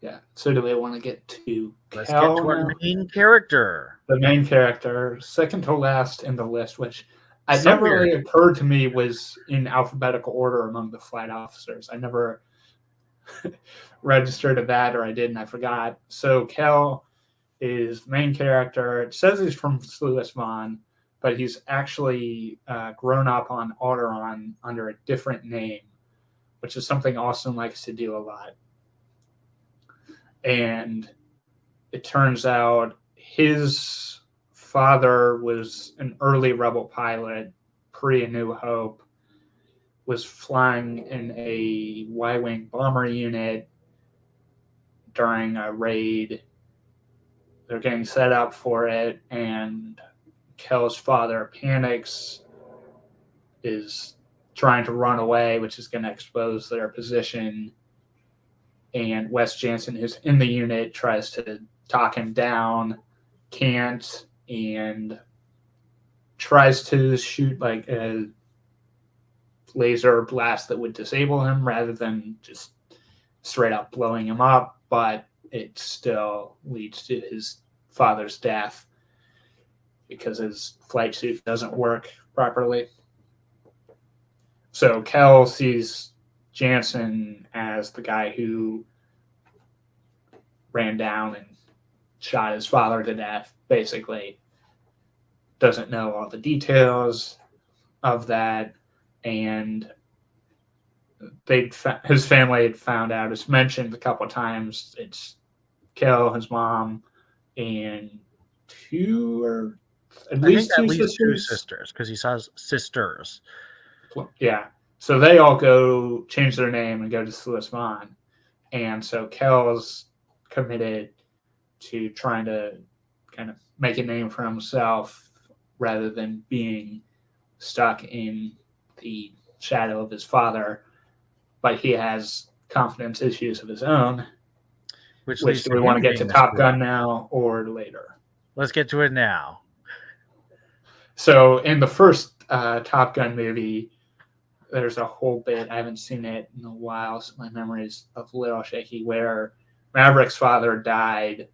Yeah. So do we want to get to Let's get to our main character. The main character, second to last in the list, which it never really occurred to me was in alphabetical order among the flight officers. I never registered at that, or I didn't. I forgot. So Kel is the main character. It says he's from Sluis Von, but he's actually grown up on Alderaan under a different name, which is something Austin likes to do a lot. And it turns out his father was an early rebel pilot, pre-A New Hope, was flying in a Y-Wing bomber unit during a raid. They're getting set up for it, and Kel's father panics, is trying to run away, which is going to expose their position. And Wes Jansen, who's in the unit, tries to talk him down, can't, and tries to shoot like a laser blast that would disable him rather than just straight up blowing him up, but it still leads to his father's death because his flight suit doesn't work properly. So Kel sees Jansen as the guy who ran down and shot his father to death, basically. Doesn't know all the details of that, and his family had found out. It's mentioned a couple of times. It's Kel, his mom, and at least two sisters, because he says sisters. Yeah. So they all go change their name and go to Sluis Von. And so Kel's committed to trying to kind of make a name for himself rather than being stuck in the shadow of his father. But he has confidence issues of his own. Which Which leads do to we want to him get to being a Top screw Gun up. now or later? Let's get to it now. So in the first Top Gun movie, there's a whole bit, I haven't seen it in a while, so my memory is a little shaky, where Maverick's father died,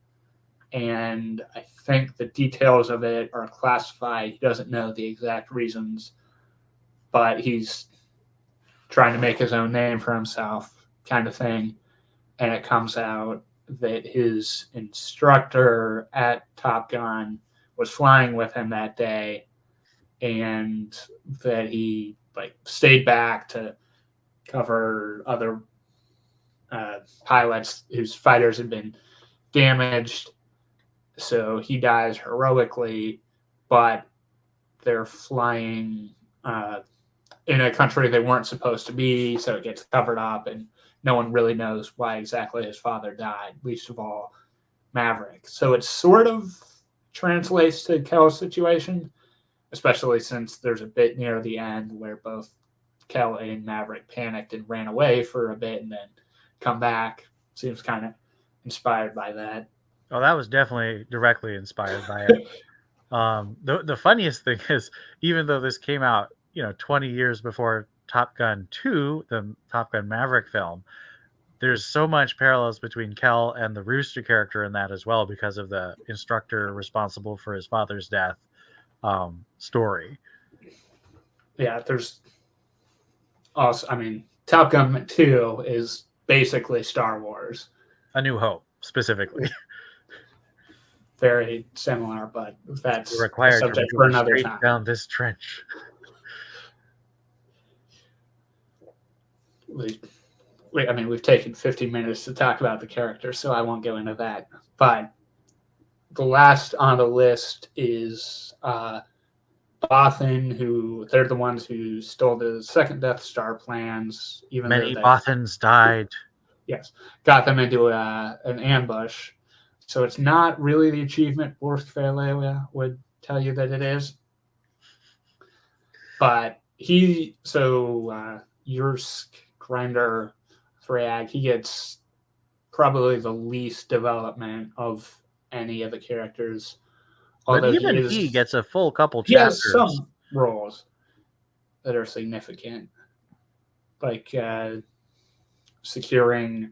and I think the details of it are classified. He doesn't know the exact reasons, but he's trying to make his own name for himself, kind of thing. And it comes out that his instructor at Top Gun was flying with him that day, and that he like stayed back to cover other pilots whose fighters had been damaged. So he dies heroically, but they're flying in a country they weren't supposed to be, so it gets covered up, and no one really knows why exactly his father died, least of all Maverick. So it sort of translates to Kel's situation, especially since there's a bit near the end where both Kel and Maverick panicked and ran away for a bit and then come back. Seems kind of inspired by that. Oh, that was definitely directly inspired by it. The funniest thing is, even though this came out, 20 years before Top Gun 2, the Top Gun Maverick film, there's so much parallels between Kel and the Rooster character in that as well, because of the instructor responsible for his father's death story. Yeah, there's also, Top Gun 2 is basically Star Wars. A New Hope, specifically. Very similar, but that's required a subject to for another straight time. Down this trench. We've taken 50 minutes to talk about the character, so I won't go into that. But the last on the list is Bothan, who they're the ones who stole the second Death Star plans. Even Many though Bothans died. Yes, got them into an ambush. So it's not really the achievement Borsk would tell you that it is. But Yursk, Grinder, Thrag, he gets probably the least development of any of the characters. But even he gets a full couple he chapters. He has some roles that are significant, like securing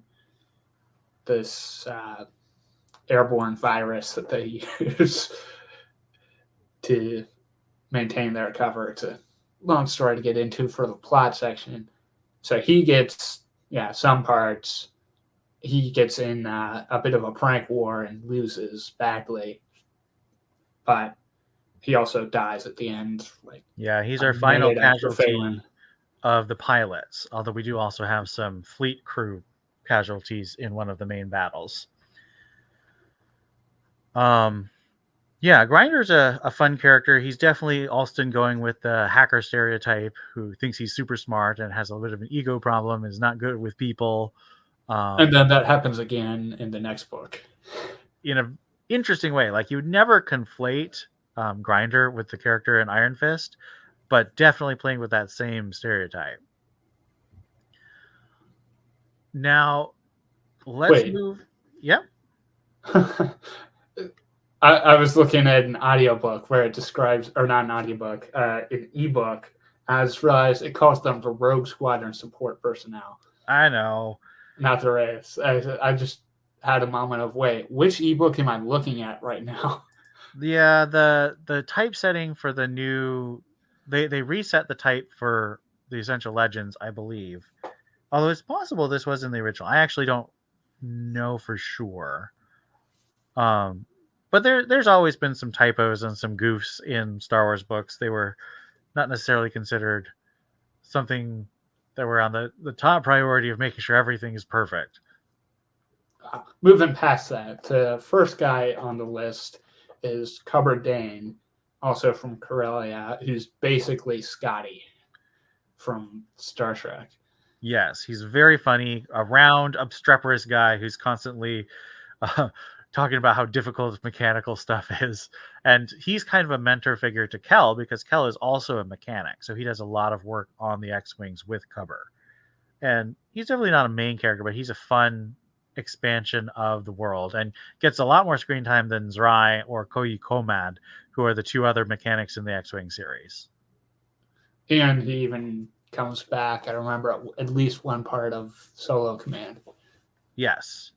this airborne virus that they use to maintain their cover. It's a long story to get into for the plot section. So he gets, some parts. He gets in a bit of a prank war and loses badly. But he also dies at the end. He's our final casualty of the pilots, although we do also have some fleet crew casualties in one of the main battles. Grinder's a fun character. He's definitely Allston going with the hacker stereotype, who thinks he's super smart and has a bit of an ego problem, is not good with people. And then that happens again in the next book. In an interesting way. Like, you would never conflate Grinder with the character in Iron Fist, but definitely playing with that same stereotype. Now, let's move. Yep. I was looking at an audiobook where it describes, or not an audiobook, an ebook. I just realized it calls them the Rogue Squadron support personnel. I know. Not the Wraiths. I just had a moment of, wait, which ebook am I looking at right now? Yeah, the typesetting for the new, they reset the type for the Essential Legends, I believe. Although it's possible this was in the original. I actually don't know for sure. But there's always been some typos and some goofs in Star Wars books. They were not necessarily considered something that were on the top priority of making sure everything is perfect. Moving past that, the first guy on the list is Cubber Dane, also from Corellia, who's basically Scotty from Star Trek. Yes, he's very funny, a round, obstreperous guy who's constantly talking about how difficult mechanical stuff is. And he's kind of a mentor figure to Kel, because Kel is also a mechanic. So he does a lot of work on the X-Wings with Cubber. And he's definitely not a main character, but he's a fun expansion of the world and gets a lot more screen time than Zrai or Koyi Komad, who are the two other mechanics in the X-Wing series. And he even comes back, I remember, at least one part of Solo Command. Yes.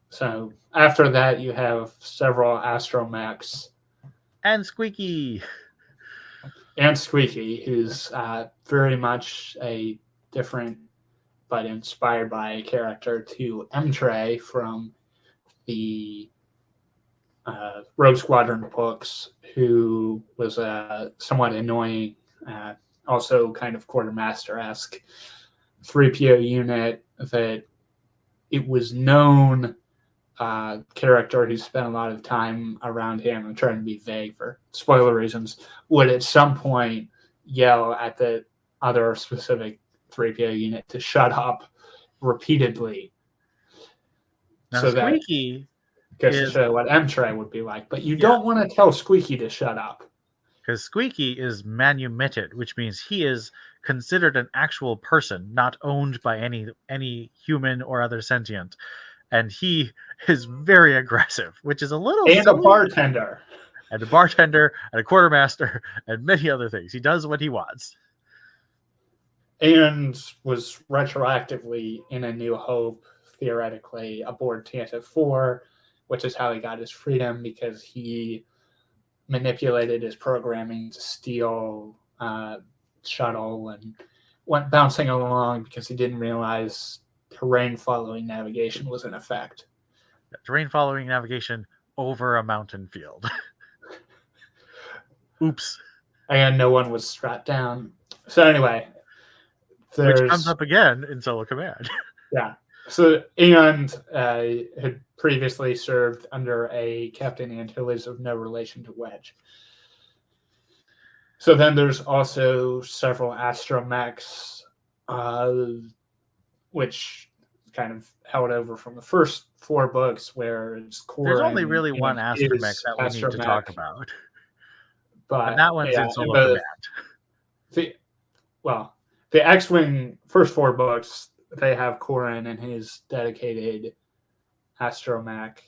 So after that, you have several astromechs. And Squeaky. And Squeaky, who's very much a different but inspired by a character to M-Tray from the Rogue Squadron books, who was a somewhat annoying, also kind of quartermaster-esque 3PO unit that it was known character who spent a lot of time around him. I'm trying to be vague for spoiler reasons, would at some point yell at the other specific 3PO unit to shut up repeatedly. Now, so Squeaky that to show what M-Tray would be like. But you don't want to tell Squeaky to shut up. Because Squeaky is manumitted, which means he is considered an actual person, not owned by any human or other sentient. And he is very aggressive, which is a little And silly. A bartender. And a bartender, and a quartermaster, and many other things. He does what he wants. And was retroactively in A New Hope, theoretically, aboard Tantive 4, which is how he got his freedom, because he manipulated his programming to steal shuttle and went bouncing along because he didn't realize terrain following navigation was in effect. Terrain following navigation over a mountain field. Oops. And no one was strapped down. So anyway, which comes up again in Solo Command. Yeah. So and had previously served under a Captain Antilles of no relation to Wedge. So then there's also several astromechs, which kind of held over from the first 4 books, where it's core. There's only really one astromech that we need to talk about. But that one's in Solo Command. The X-Wing first 4 books, they have Corrin and his dedicated astromech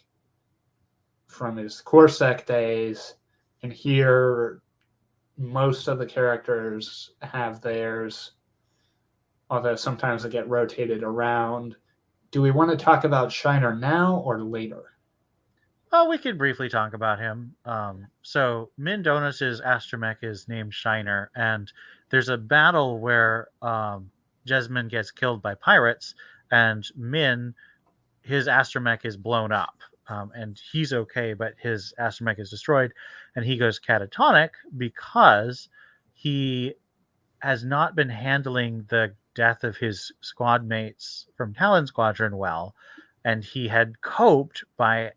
from his Corsac days, and here most of the characters have theirs, although sometimes they get rotated around. Do we want to talk about Shiner now or later? Oh, we could briefly talk about him. So Min Donus's astromech is named Shiner, and there's a battle where Jesmin gets killed by pirates, and Min, his astromech is blown up, and he's okay, but his astromech is destroyed, and he goes catatonic because he has not been handling the death of his squad mates from Talon Squadron well, and he had coped by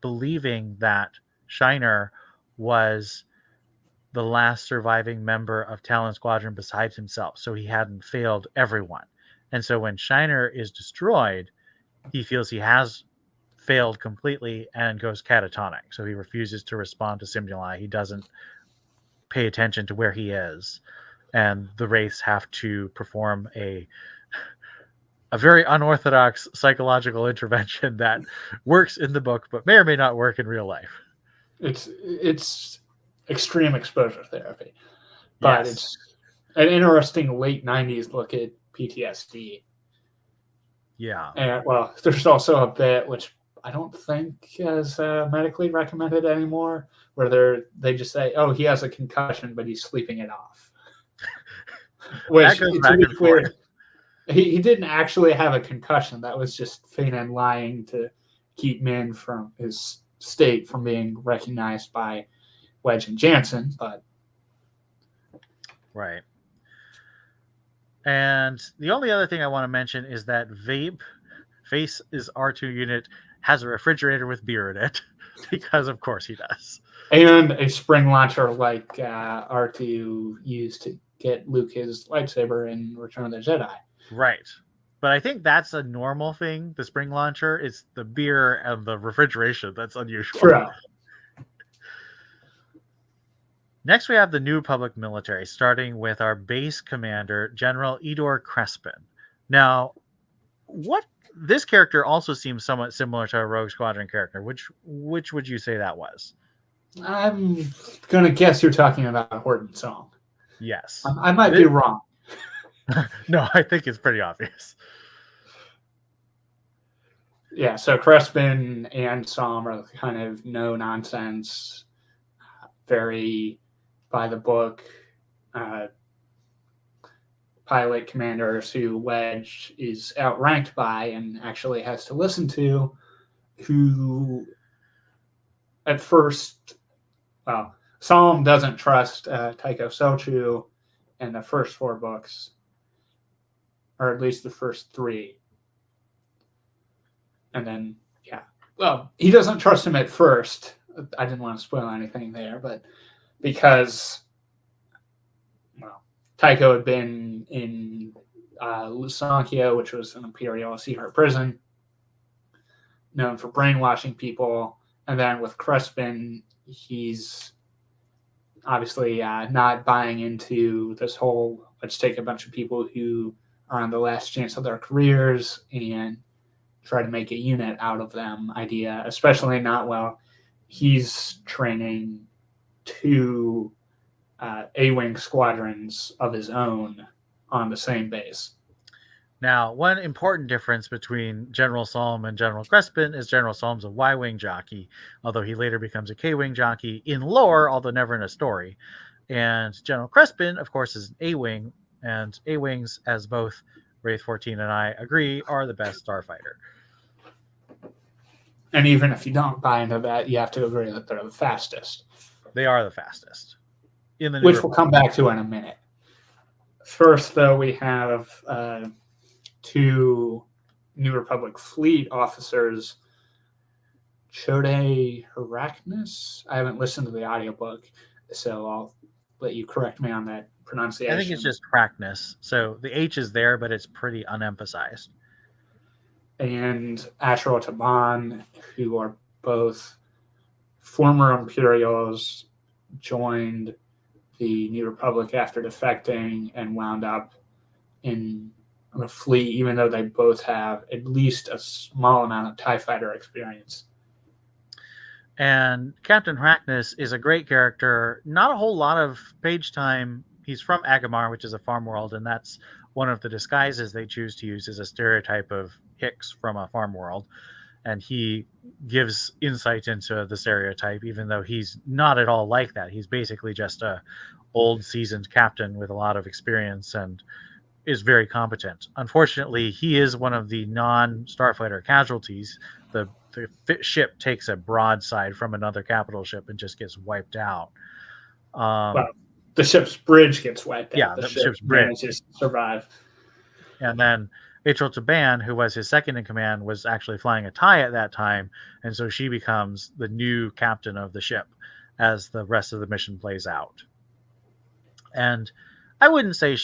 believing that Shiner was the last surviving member of Talon Squadron besides himself, so he hadn't failed everyone. And so when Shiner is destroyed, he feels he has failed completely and goes catatonic. So he refuses to respond to stimuli. He doesn't pay attention to where he is. And the Wraiths have to perform a very unorthodox psychological intervention that works in the book, but may or may not work in real life. It's extreme exposure therapy, but yes. It's an interesting late 90s look at PTSD. Yeah. And there's also a bit which I don't think is medically recommended anymore, where they just say, "Oh, he has a concussion, but he's sleeping it off." Which, to be clear, he didn't actually have a concussion. That was just Fanon lying to keep Min from his state from being recognized by Wedge and Jansen, but right. And the only other thing I want to mention is that Face's R2 unit has a refrigerator with beer in it, because of course he does. And a spring launcher like R2 used to get Luke his lightsaber in Return of the Jedi. Right. But I think that's a normal thing, the spring launcher. It's the beer and the refrigeration that's unusual. True. Next, we have the New Republic military, starting with our base commander, General Edor Crespin. Now, what this character also seems somewhat similar to a Rogue Squadron character. Which would you say that was? I'm going to guess you're talking about Horton Song. Yes. I might be wrong. No, I think it's pretty obvious. Yeah, so Crespin and Som are kind of no nonsense, very by the book pilot commanders who Wedge is outranked by and actually has to listen to, who at first, well, Som doesn't trust Tycho Selchu in the first 4 books, or at least the first 3. And then, yeah, well, he doesn't trust him at first. I didn't want to spoil anything there, but because, well, Tycho had been in Lusankya, which was an Imperial secret prison, known for brainwashing people. And then with Crespin, he's obviously not buying into this whole let's take a bunch of people who are on the last chance of their careers and try to make a unit out of them idea, especially not while he's training 2 A-Wing squadrons of his own on the same base. Now, one important difference between General Salm and General Crespin is General Salm's a Y-Wing jockey, although he later becomes a K-Wing jockey in lore, although never in a story. And General Crespin, of course, is an A-Wing, and A-Wings, as both Wraith 14 and I agree, are the best starfighter. And even if you don't buy into that, you have to agree that they're the fastest. They are the fastest. Which we'll come back to in a minute. First, though, we have 2 New Republic fleet officers, Chode Heracnus. I haven't listened to the audiobook, so I'll let you correct me on that pronunciation. I think it's just Heracnus. So the H is there, but it's pretty unemphasized. And Ashro Taban, who are both former Imperials, joined the New Republic after defecting and wound up in the fleet, even though they both have at least a small amount of TIE fighter experience. And Captain Heracnus is a great character. Not a whole lot of page time. He's from Agamar, which is a farm world, and that's one of the disguises they choose to use is a stereotype of Hicks from a farm world. And he gives insight into the stereotype, even though he's not at all like that. He's basically just a old seasoned captain with a lot of experience and is very competent. Unfortunately, he is one of the non-starfighter casualties. The ship takes a broadside from another capital ship and just gets wiped out. Well, the ship's bridge gets wiped out. Yeah, the ship's bridge manages to survive. And then Atral Taban, who was his second in command, was actually flying a TIE at that time, and so she becomes the new captain of the ship as the rest of the mission plays out. And I wouldn't say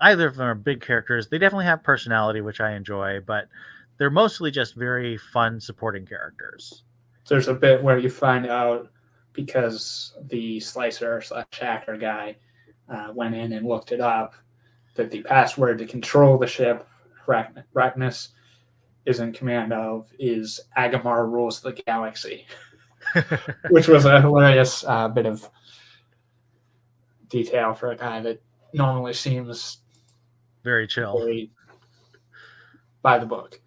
either of them are big characters. They definitely have personality, which I enjoy, but they're mostly just very fun supporting characters. There's a bit where you find out, because the slicer/hacker guy went in and looked it up, that the password to control the ship Heracnus is in command of is Agamar rules the galaxy, which was a hilarious bit of detail for a guy that normally seems very chill, very by the book.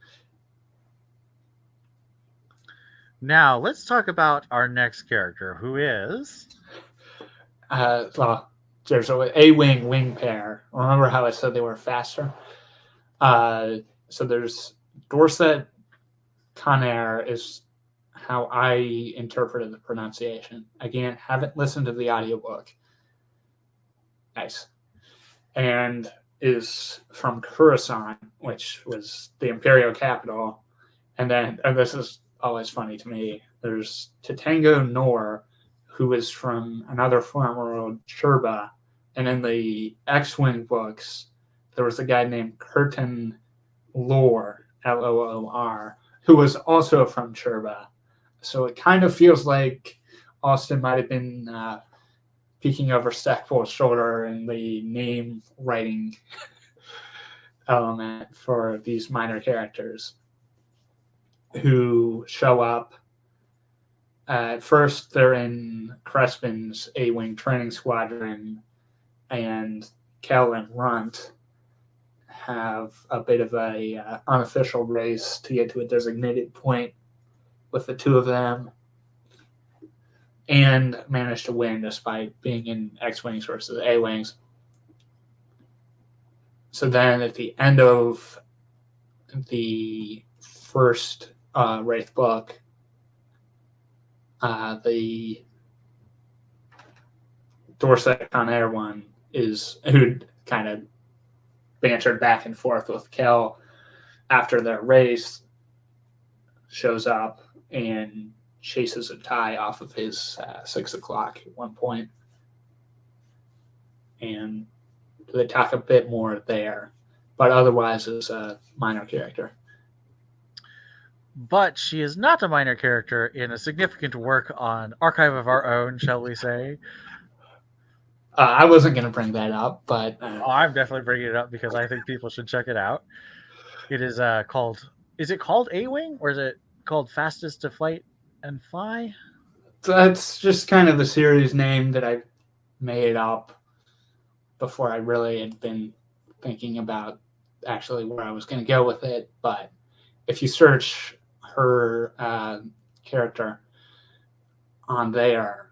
Now let's talk about our next character, who is well, there's a A-Wing wing pair. Remember how I said they were faster? So there's Dorset Conair is how I interpreted the pronunciation. Again, haven't listened to the audiobook. Nice. And is from Coruscant, which was the Imperial capital. And then, and this is always funny to me, there's Tatango Nor, who is from another farm world, Cherba. And in the X-Wing books, there was a guy named Curtin Loor, Loor, who was also from Cherba. So it kind of feels like Allston might have been peeking over Stackpole's shoulder and the name writing element for these minor characters who show up. At first, they're in Crespin's A-Wing training squadron, and Kel and Runt have a bit of a unofficial race to get to a designated point with the two of them, and manage to win despite being in X-Wings versus A-Wings. So then at the end of the first Wraith book, the Dorset Conair one is who kind of bantered back and forth with Kel after their race, shows up and chases a tie off of his 6 o'clock at one point. And they talk a bit more there, but otherwise is a minor character. But she is not a minor character in a significant work on Archive of Our Own, shall we say. I wasn't going to bring that up, but... I'm definitely bringing it up because I think people should check it out. It is called... Is it called A-Wing, or is it called Fastest to Flight and Fly? That's just kind of the series name that I made up before I really had been thinking about actually where I was going to go with it. But if you search her character on there,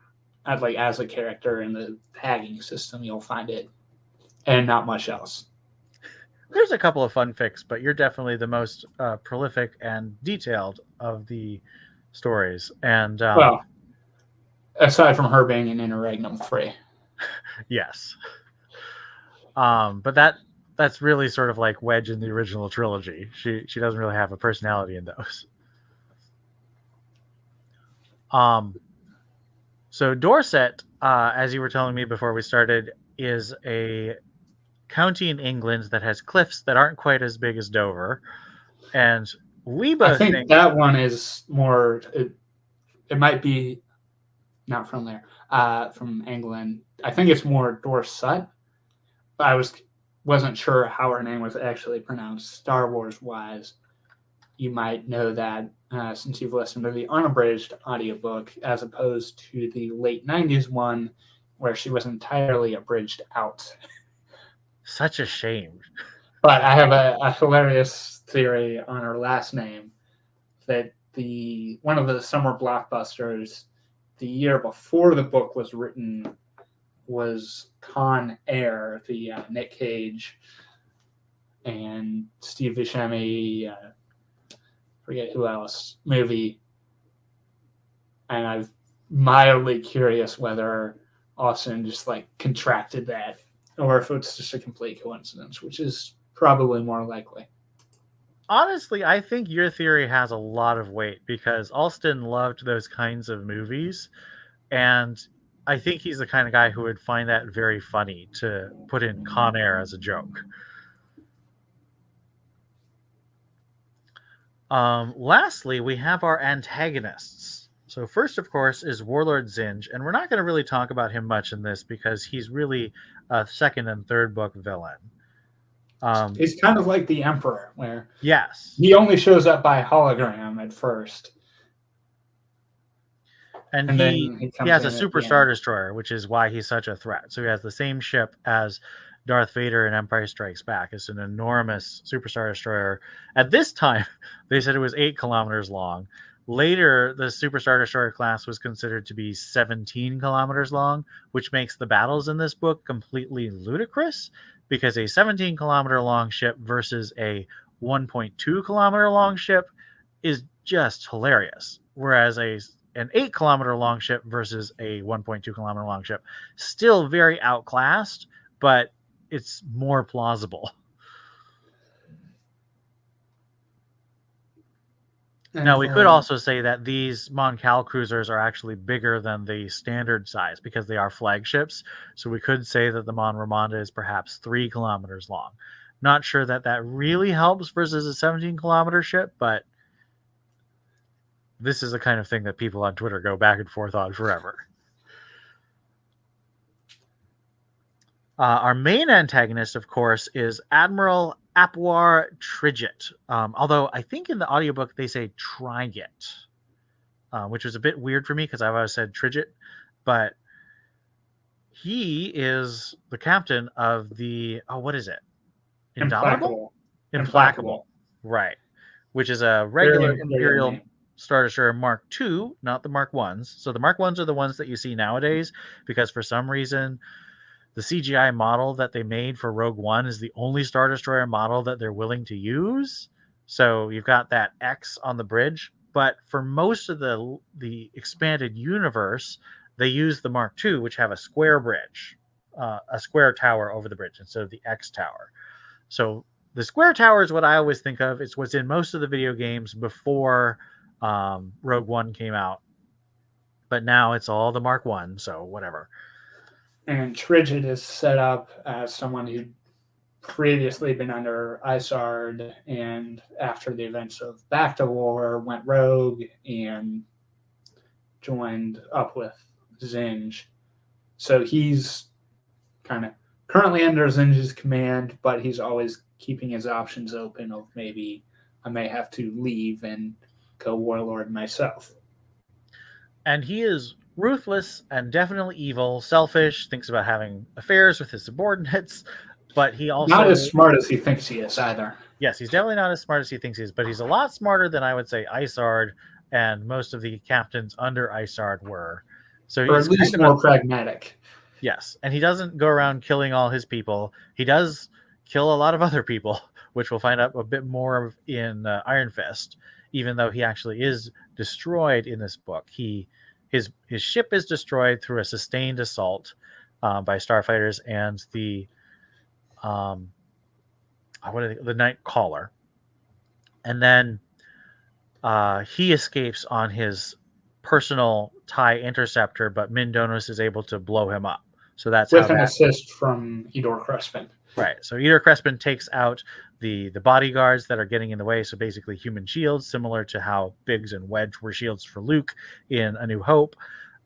as a character in the tagging system, you'll find it, and not much else. There's a couple of fun fics, but you're definitely the most prolific and detailed of the stories. And well, aside from her being an interregnum 3. Yes. But that's really sort of like Wedge in the original trilogy. She doesn't really have a personality in those. So Dorset, as you were telling me before we started, is a county in England that has cliffs that aren't quite as big as Dover. And we both think that one is more... It might be not from there, from England. I think it's more Dorset. But I wasn't sure how her name was actually pronounced. Star Wars wise, you might know that since you've listened to the unabridged audiobook, as opposed to the late 90s one where she was entirely abridged out. Such a shame. But I have a hilarious theory on her last name, that one of the summer blockbusters the year before the book was written was Con Air, the Nick Cage and Steve Buscemi, forget who else, movie. And I'm mildly curious whether Austin just contracted that, or if it's just a complete coincidence, which is probably more likely. Honestly, I think your theory has a lot of weight because Alston loved those kinds of movies, and I think he's the kind of guy who would find that very funny to put in Con Air as a joke. Lastly, we have our antagonists. So first, of course, is Warlord Zinj, and we're not going to really talk about him much in this because he's really a second and third book villain. He's kind of like the Emperor, where yes, he only shows up by hologram at first. And he has a Super Star Destroyer, which is why he's such a threat. So he has the same ship as Darth Vader in Empire Strikes Back. It's an enormous Super Star Destroyer. At this time, they said it was 8 kilometers long. Later, the Super Star Destroyer class was considered to be 17 kilometers long, which makes the battles in this book completely ludicrous, because a 17 kilometer long ship versus a 1.2 kilometer long ship is just hilarious. Whereas an 8 kilometer long ship versus a 1.2 kilometer long ship, still very outclassed, but it's more plausible. Now, we could also say that these Mon Cal cruisers are actually bigger than the standard size because they are flagships. So we could say that the Mon Ramonda is perhaps 3 kilometers long. Not sure that really helps versus a 17 kilometer ship, but this is the kind of thing that people on Twitter go back and forth on forever. Our main antagonist, of course, is Admiral Apwar Tridget. Although I think in the audiobook they say Trigit, which was a bit weird for me because I've always said Tridget. But he is the captain of the, what is it? Indomitable? Implacable. Right. Which is a regular Imperial Star Destroyer Mark II, not the Mark I's. So the Mark I's are the ones that you see nowadays because for some reason the CGI model that they made for Rogue One is the only Star Destroyer model that they're willing to use. So you've got that X on the bridge. But for most of the expanded universe, they use the Mark II, which have a square bridge, a square tower over the bridge instead of the X tower. So the square tower is what I always think of. It's what's in most of the video games before Rogue One came out. But now it's all the Mark I, so whatever. And Tridget is set up as someone who'd previously been under Isard, and after the events of Back to War, went rogue and joined up with Zinj. So he's kind of currently under Zinj's command, but he's always keeping his options open of maybe I may have to leave and go warlord myself. And he is ruthless and definitely evil, selfish, thinks about having affairs with his subordinates, but he also... Not as smart as he thinks he is either. Yes, he's definitely not as smart as he thinks he is, but he's a lot smarter than I would say Isard and most of the captains under Isard were. So or he's at least more pragmatic. Yes, and he doesn't go around killing all his people. He does kill a lot of other people, which we'll find out a bit more of in Iron Fist, even though he actually is destroyed in this book. His ship is destroyed through a sustained assault by starfighters and the Night Caller. And then he escapes on his personal TIE interceptor, but Mindonis is able to blow him up. So that's with an assist from Edor Crespin. Right. So Edor Crespin takes out the bodyguards that are getting in the way. So basically human shields, similar to how Biggs and Wedge were shields for Luke in A New Hope,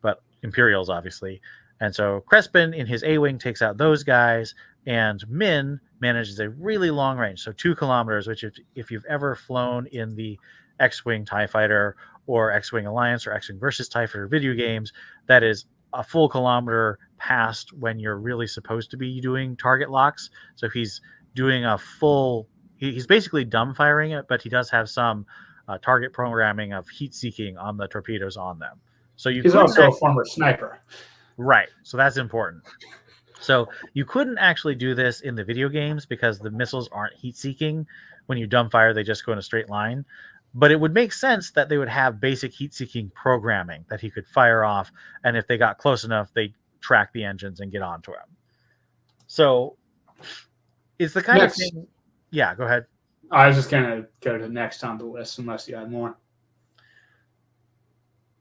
but Imperials, obviously. And so Crespin in his A-Wing takes out those guys, and Min manages a really long range, so 2 kilometers, which if you've ever flown in the X-Wing TIE Fighter or X-Wing Alliance or X-Wing versus TIE Fighter video games, that is a full kilometer past when you're really supposed to be doing target locks. So he's doing a full... He's basically dumbfiring it, but he does have some target programming of heat-seeking on the torpedoes on them. So he's also a former sniper. Right. So that's important. So you couldn't actually do this in the video games because the missiles aren't heat-seeking. When you dumbfire, they just go in a straight line. But it would make sense that they would have basic heat-seeking programming that he could fire off, and if they got close enough, they'd track the engines and get onto him. So it's the kind of thing... Yeah, go ahead. I was just going to go to next on the list unless you had more.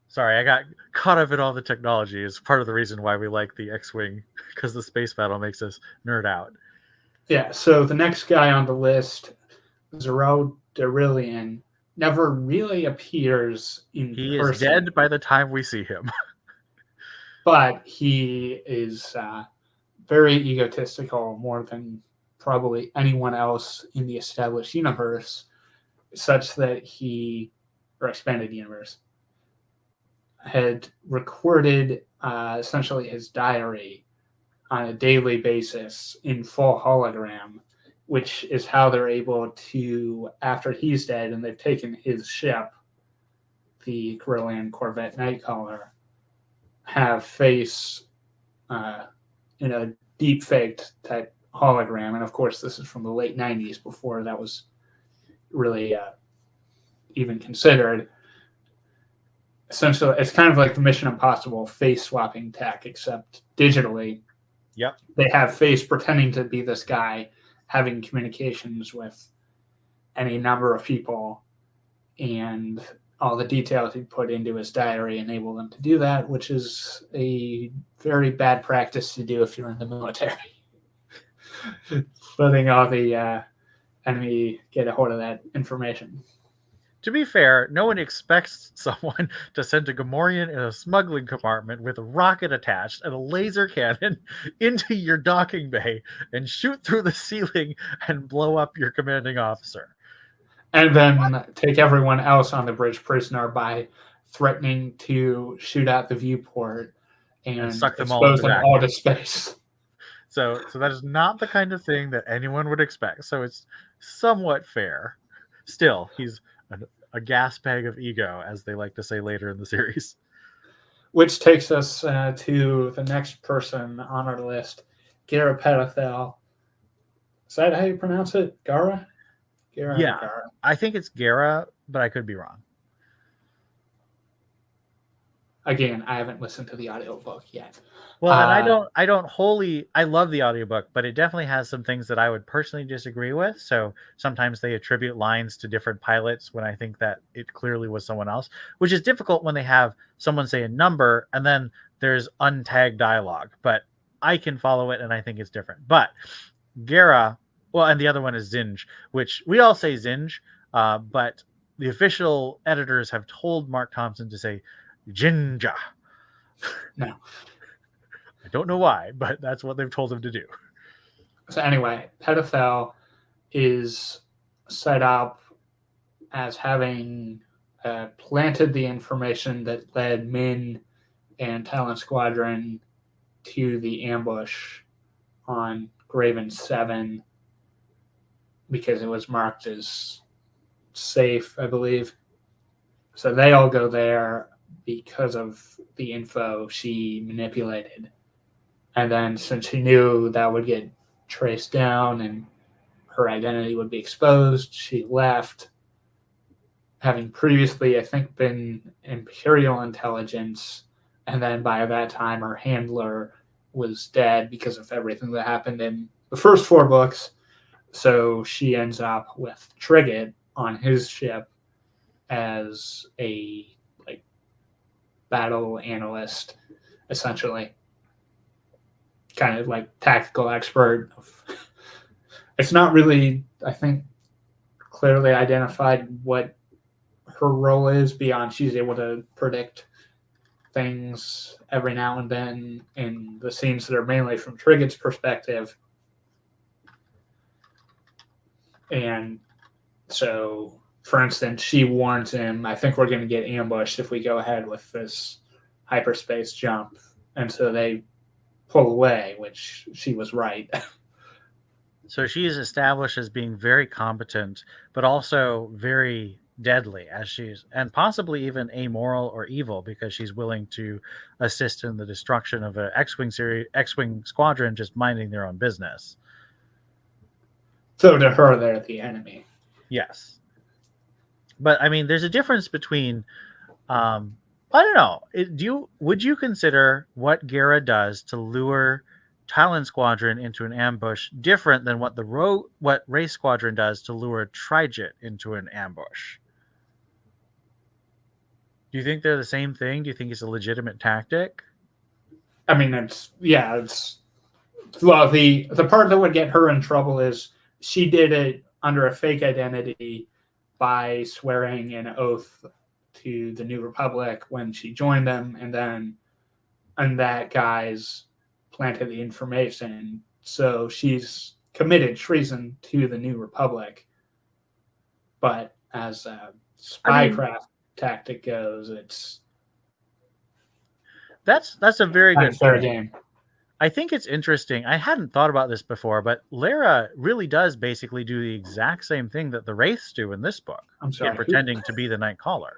Sorry, I got caught up in all the technology. It's part of the reason why we like the X-Wing, because the space battle makes us nerd out. Yeah, so the next guy on the list, Zero Derillian, never really appears in person. He is dead by the time we see him. But he is very egotistical, more than probably anyone else in the established universe, such that or expanded universe, had recorded essentially his diary on a daily basis in full hologram, which is how they're able to, after he's dead and they've taken his ship, the Corellian Corvette Nightcaller, have face in a deep faked type hologram. And of course, this is from the late 90s, before that was really even considered. Essentially, it's kind of like the Mission Impossible face swapping tech, except digitally. Yep. They have face pretending to be this guy, having communications with any number of people, and all the details he put into his diary enable them to do that, which is a very bad practice to do if you're in the military. Letting all the enemy get a hold of that information. To be fair, no one expects someone to send a Gamorrean in a smuggling compartment with a rocket attached and a laser cannon into your docking bay and shoot through the ceiling and blow up your commanding officer. And then take everyone else on the bridge prisoner by threatening to shoot out the viewport and suck them all expose them back. all to space. So that is not the kind of thing that anyone would expect. So it's somewhat fair. Still, he's a gas bag of ego, as they like to say later in the series. Which takes us to the next person on our list, Gara Petithel. Is that how you pronounce it? Gara? Gara? Yeah, Gara? I think it's Gara, but I could be wrong. Again, I haven't listened to the audiobook yet. Well, and I don't wholly, I love the audiobook, but it definitely has some things that I would personally disagree with. So sometimes they attribute lines to different pilots when I think that it clearly was someone else, which is difficult when they have someone say a number and then there's untagged dialogue. But I can follow it and I think it's different. But Gara, well, and the other one is Zinj, which we all say Zinj, but the official editors have told Mark Thompson to say Jinja. No. I don't know why, but that's what they've told him to do. So anyway, Petithel is set up as having planted the information that led Min and Talon Squadron to the ambush on Graven 7 because it was marked as safe, I believe. So they all go there because of the info she manipulated. And then since she knew that would get traced down and her identity would be exposed, she left, having previously, I think, been Imperial intelligence. And then by that time, her handler was dead because of everything that happened in the first 4 books. So she ends up with Trigget on his ship as a battle analyst, essentially. Kind of like tactical expert. It's not really, I think, clearly identified what her role is beyond she's able to predict things every now and then in the scenes that are mainly from Trigget's perspective. And so, for instance, she warns him, I think we're going to get ambushed if we go ahead with this hyperspace jump. And so they pull away, which she was right. So she is established as being very competent, but also very deadly, as she's, and possibly even amoral or evil, because she's willing to assist in the destruction of an X-Wing squadron just minding their own business. So to her, they're the enemy. Yes. But I mean, there's a difference between I don't know. Would you consider what Gara does to lure Talon Squadron into an ambush different than what what Wraith Squadron does to lure Trigit into an ambush? Do you think they're the same thing? Do you think it's a legitimate tactic? I mean, well, the part that would get her in trouble is she did it under a fake identity by swearing an oath to the New Republic when she joined them, and that guy's planted the information. So she's committed treason to the New Republic. But as a spycraft tactic goes, that's a very good fair game. I think it's interesting. I hadn't thought about this before, but Lara really does basically do the exact same thing that the Wraiths do in this book. I'm sorry. In pretending to be the Night Caller.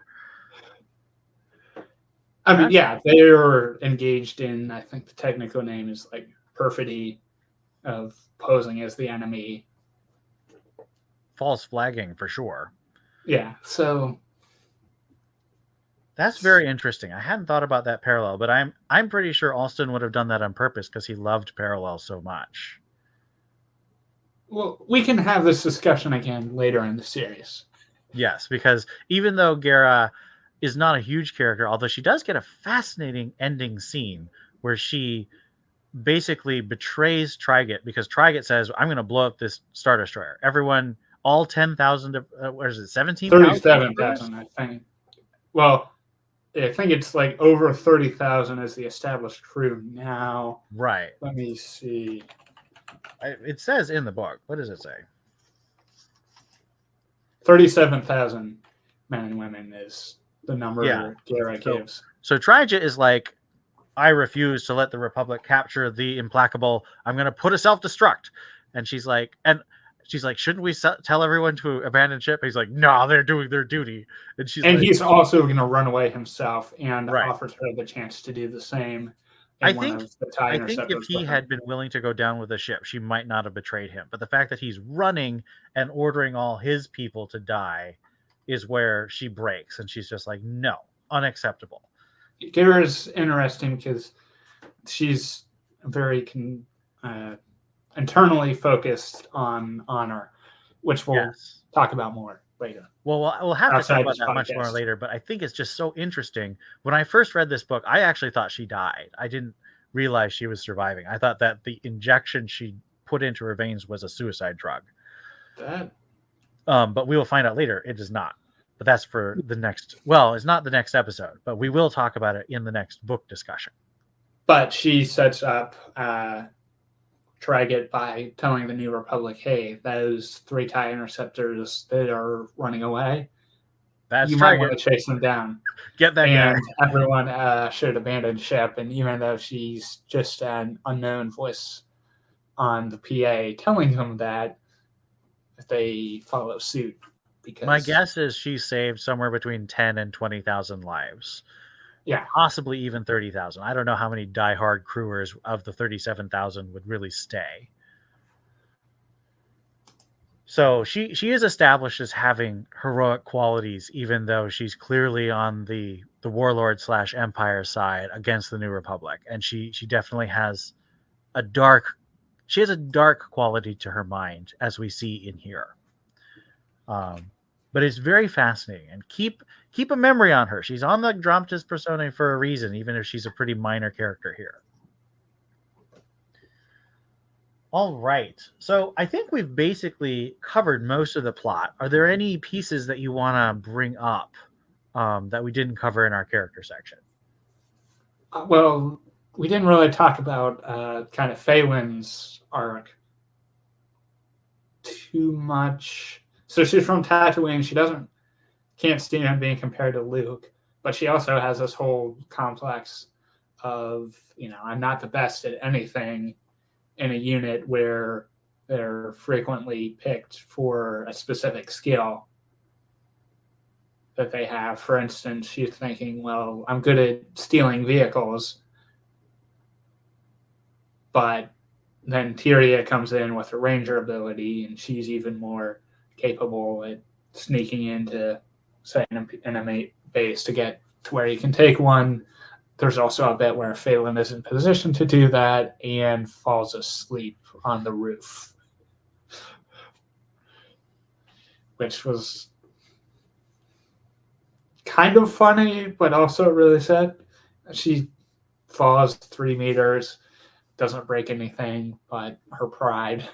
I mean, yeah, they're engaged in, I think the technical name is like perfidy of posing as the enemy. False flagging for sure. Yeah, so that's very interesting. I hadn't thought about that parallel, but I'm pretty sure Allston would have done that on purpose because he loved parallel so much. Well, we can have this discussion again later in the series. Yes, because even though Gara is not a huge character, although she does get a fascinating ending scene where she basically betrays Trigget because Trigget says, I'm going to blow up this Star Destroyer. Everyone, all 10,000, where is it, 17,000? 37,000, I think. Well, I think it's like over 30,000 is the established crew now. Right. Let me see. It says in the book. What does it say? 37,000 men and women is the number Gara gives. So Trija is like, I refuse to let the Republic capture the implacable. I'm going to put a self-destruct. And she's like, shouldn't we tell everyone to abandon ship? He's like, no, they're doing their duty. And he's also going to run away himself and right. offers her the chance to do the same. I think if he had been willing to go down with the ship, she might not have betrayed him. But the fact that he's running and ordering all his people to die is where she breaks. And she's just like, no, unacceptable. Gara's interesting because she's very internally focused on honor, which we'll talk about more later. Well, we'll have to talk about that much more later, but I think it's just so interesting. When I first read this book, I actually thought she died. I didn't realize she was surviving. I thought that the injection she put into her veins was a suicide drug. But we will find out later it is not. But that's for the next, well, it's not the next episode, but we will talk about it in the next book discussion. But she sets up Triget by telling the New Republic, hey, those 3 TIE interceptors that are running away, you might want to chase them down. Get that guy. And everyone should abandon ship. And even though she's just an unknown voice on the PA telling them that, they follow suit. Because my guess is she saved somewhere between 10 and 20,000 lives. Yeah. Possibly even 30,000. I don't know how many diehard crewers of the 37,000 would really stay. So she is established as having heroic qualities, even though she's clearly on the warlord / empire side against the New Republic. And she definitely has a dark quality to her mind, as we see in here. But it's very fascinating, and keep a memory on her. She's on the Dramatis Personae for a reason, even if she's a pretty minor character here. All right. So I think we've basically covered most of the plot. Are there any pieces that you want to bring up that we didn't cover in our character section? Well, we didn't really talk about kind of Phelan's arc too much. So she's from Tatooine. She can't stand being compared to Luke, but she also has this whole complex of, I'm not the best at anything in a unit where they're frequently picked for a specific skill that they have. For instance, she's thinking, well, I'm good at stealing vehicles, but then Tyria comes in with a ranger ability, and she's even more capable at sneaking into, say, an enemy base to get to where you can take one. There's also a bit where Phelan is in position to do that and falls asleep on the roof, which was kind of funny, but also really sad. She falls 3 meters, doesn't break anything, but her pride.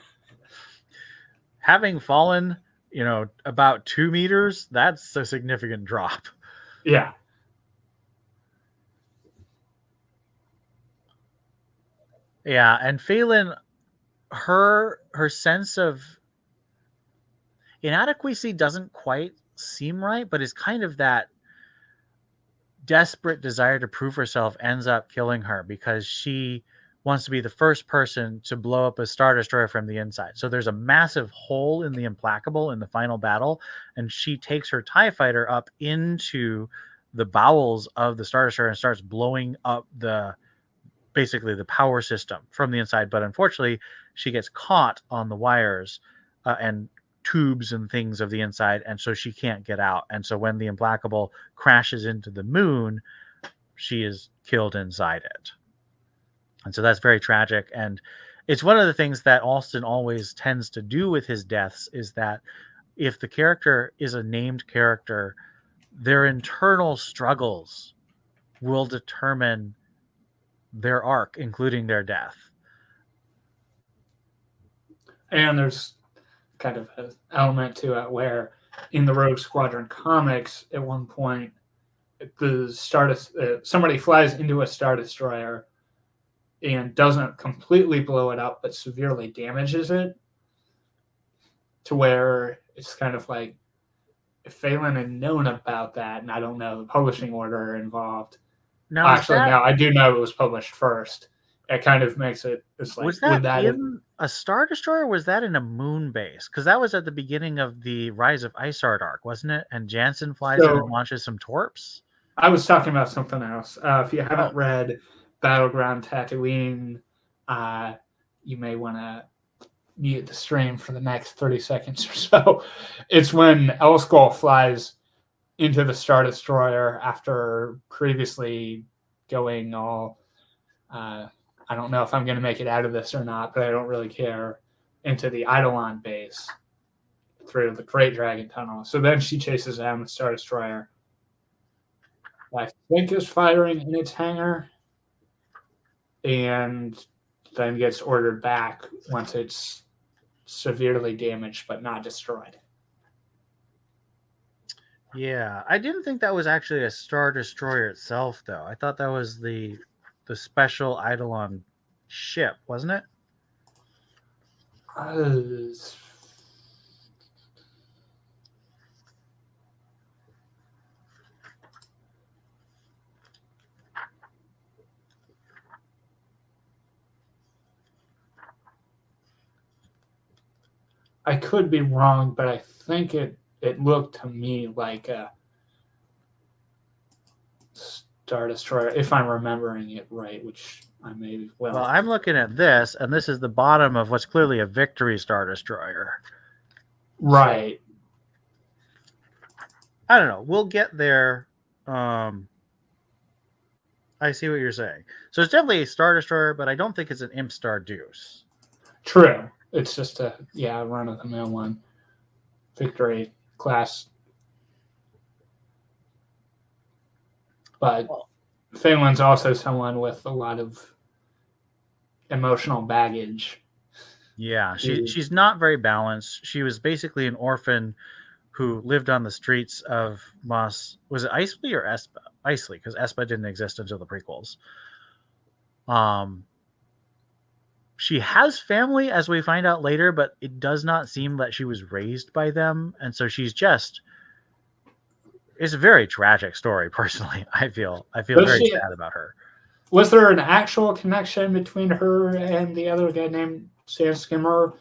Having fallen, about 2 meters, that's a significant drop. Yeah. Yeah, and Phelan, her sense of inadequacy doesn't quite seem right, but is kind of that desperate desire to prove herself ends up killing her, because she wants to be the first person to blow up a Star Destroyer from the inside. So there's a massive hole in the Implacable in the final battle, and she takes her TIE fighter up into the bowels of the Star Destroyer and starts blowing up basically the power system from the inside. But unfortunately, she gets caught on the wires and tubes and things of the inside, and so she can't get out. And so when the Implacable crashes into the moon, she is killed inside it. And so that's very tragic. And it's one of the things that Allston always tends to do with his deaths, is that if the character is a named character, their internal struggles will determine their arc, including their death. And there's a kind of an element to it where in the Rogue Squadron comics, at one point, somebody flies into a Star Destroyer and doesn't completely blow it up, but severely damages it, to where it's kind of like, if Phelan had known about that, and I don't know the publishing order involved. Now, Actually, no, I do know it was published first. It kind of makes it. It's like, was that in a Star Destroyer, or was that in a moon base? Because that was at the beginning of the Rise of Isard arc, wasn't it? And Jansen flies in and launches some torps. I was talking about something else. If you haven't read Battleground Tatooine, you may want to mute the stream for the next 30 seconds or so. It's when Elskull flies into the Star Destroyer after previously going all, I don't know if I'm going to make it out of this or not, but I don't really care, into the Eidolon base through the Great Dragon Tunnel. So then she chases down the Star Destroyer. I think is firing in its hangar, and then gets ordered back once it's severely damaged but not destroyed. Yeah, I didn't think that was actually a Star Destroyer itself, though. I thought that was the special Eidolon ship, wasn't it? I could be wrong, but I think it looked to me like a Star Destroyer, if I'm remembering it right, which I may be. Well, I'm looking at this, and this is the bottom of what's clearly a Victory Star Destroyer. Right. I don't know. We'll get there. I see what you're saying. So it's definitely a Star Destroyer, but I don't think it's an Imp Star Deuce. True. It's just a run-of-the-mill one. Victory class. But Phelan's also someone with a lot of emotional baggage. Yeah, she's not very balanced. She was basically an orphan who lived on the streets of Mos. Was it Eisley or Espa? Eisley, because Espa didn't exist until the prequels. She has family, as we find out later, but it does not seem that she was raised by them, and so she's just. It's a very tragic story, personally. I feel very sad about her. Was there an actual connection between her and the other guy named Sand Skimmer,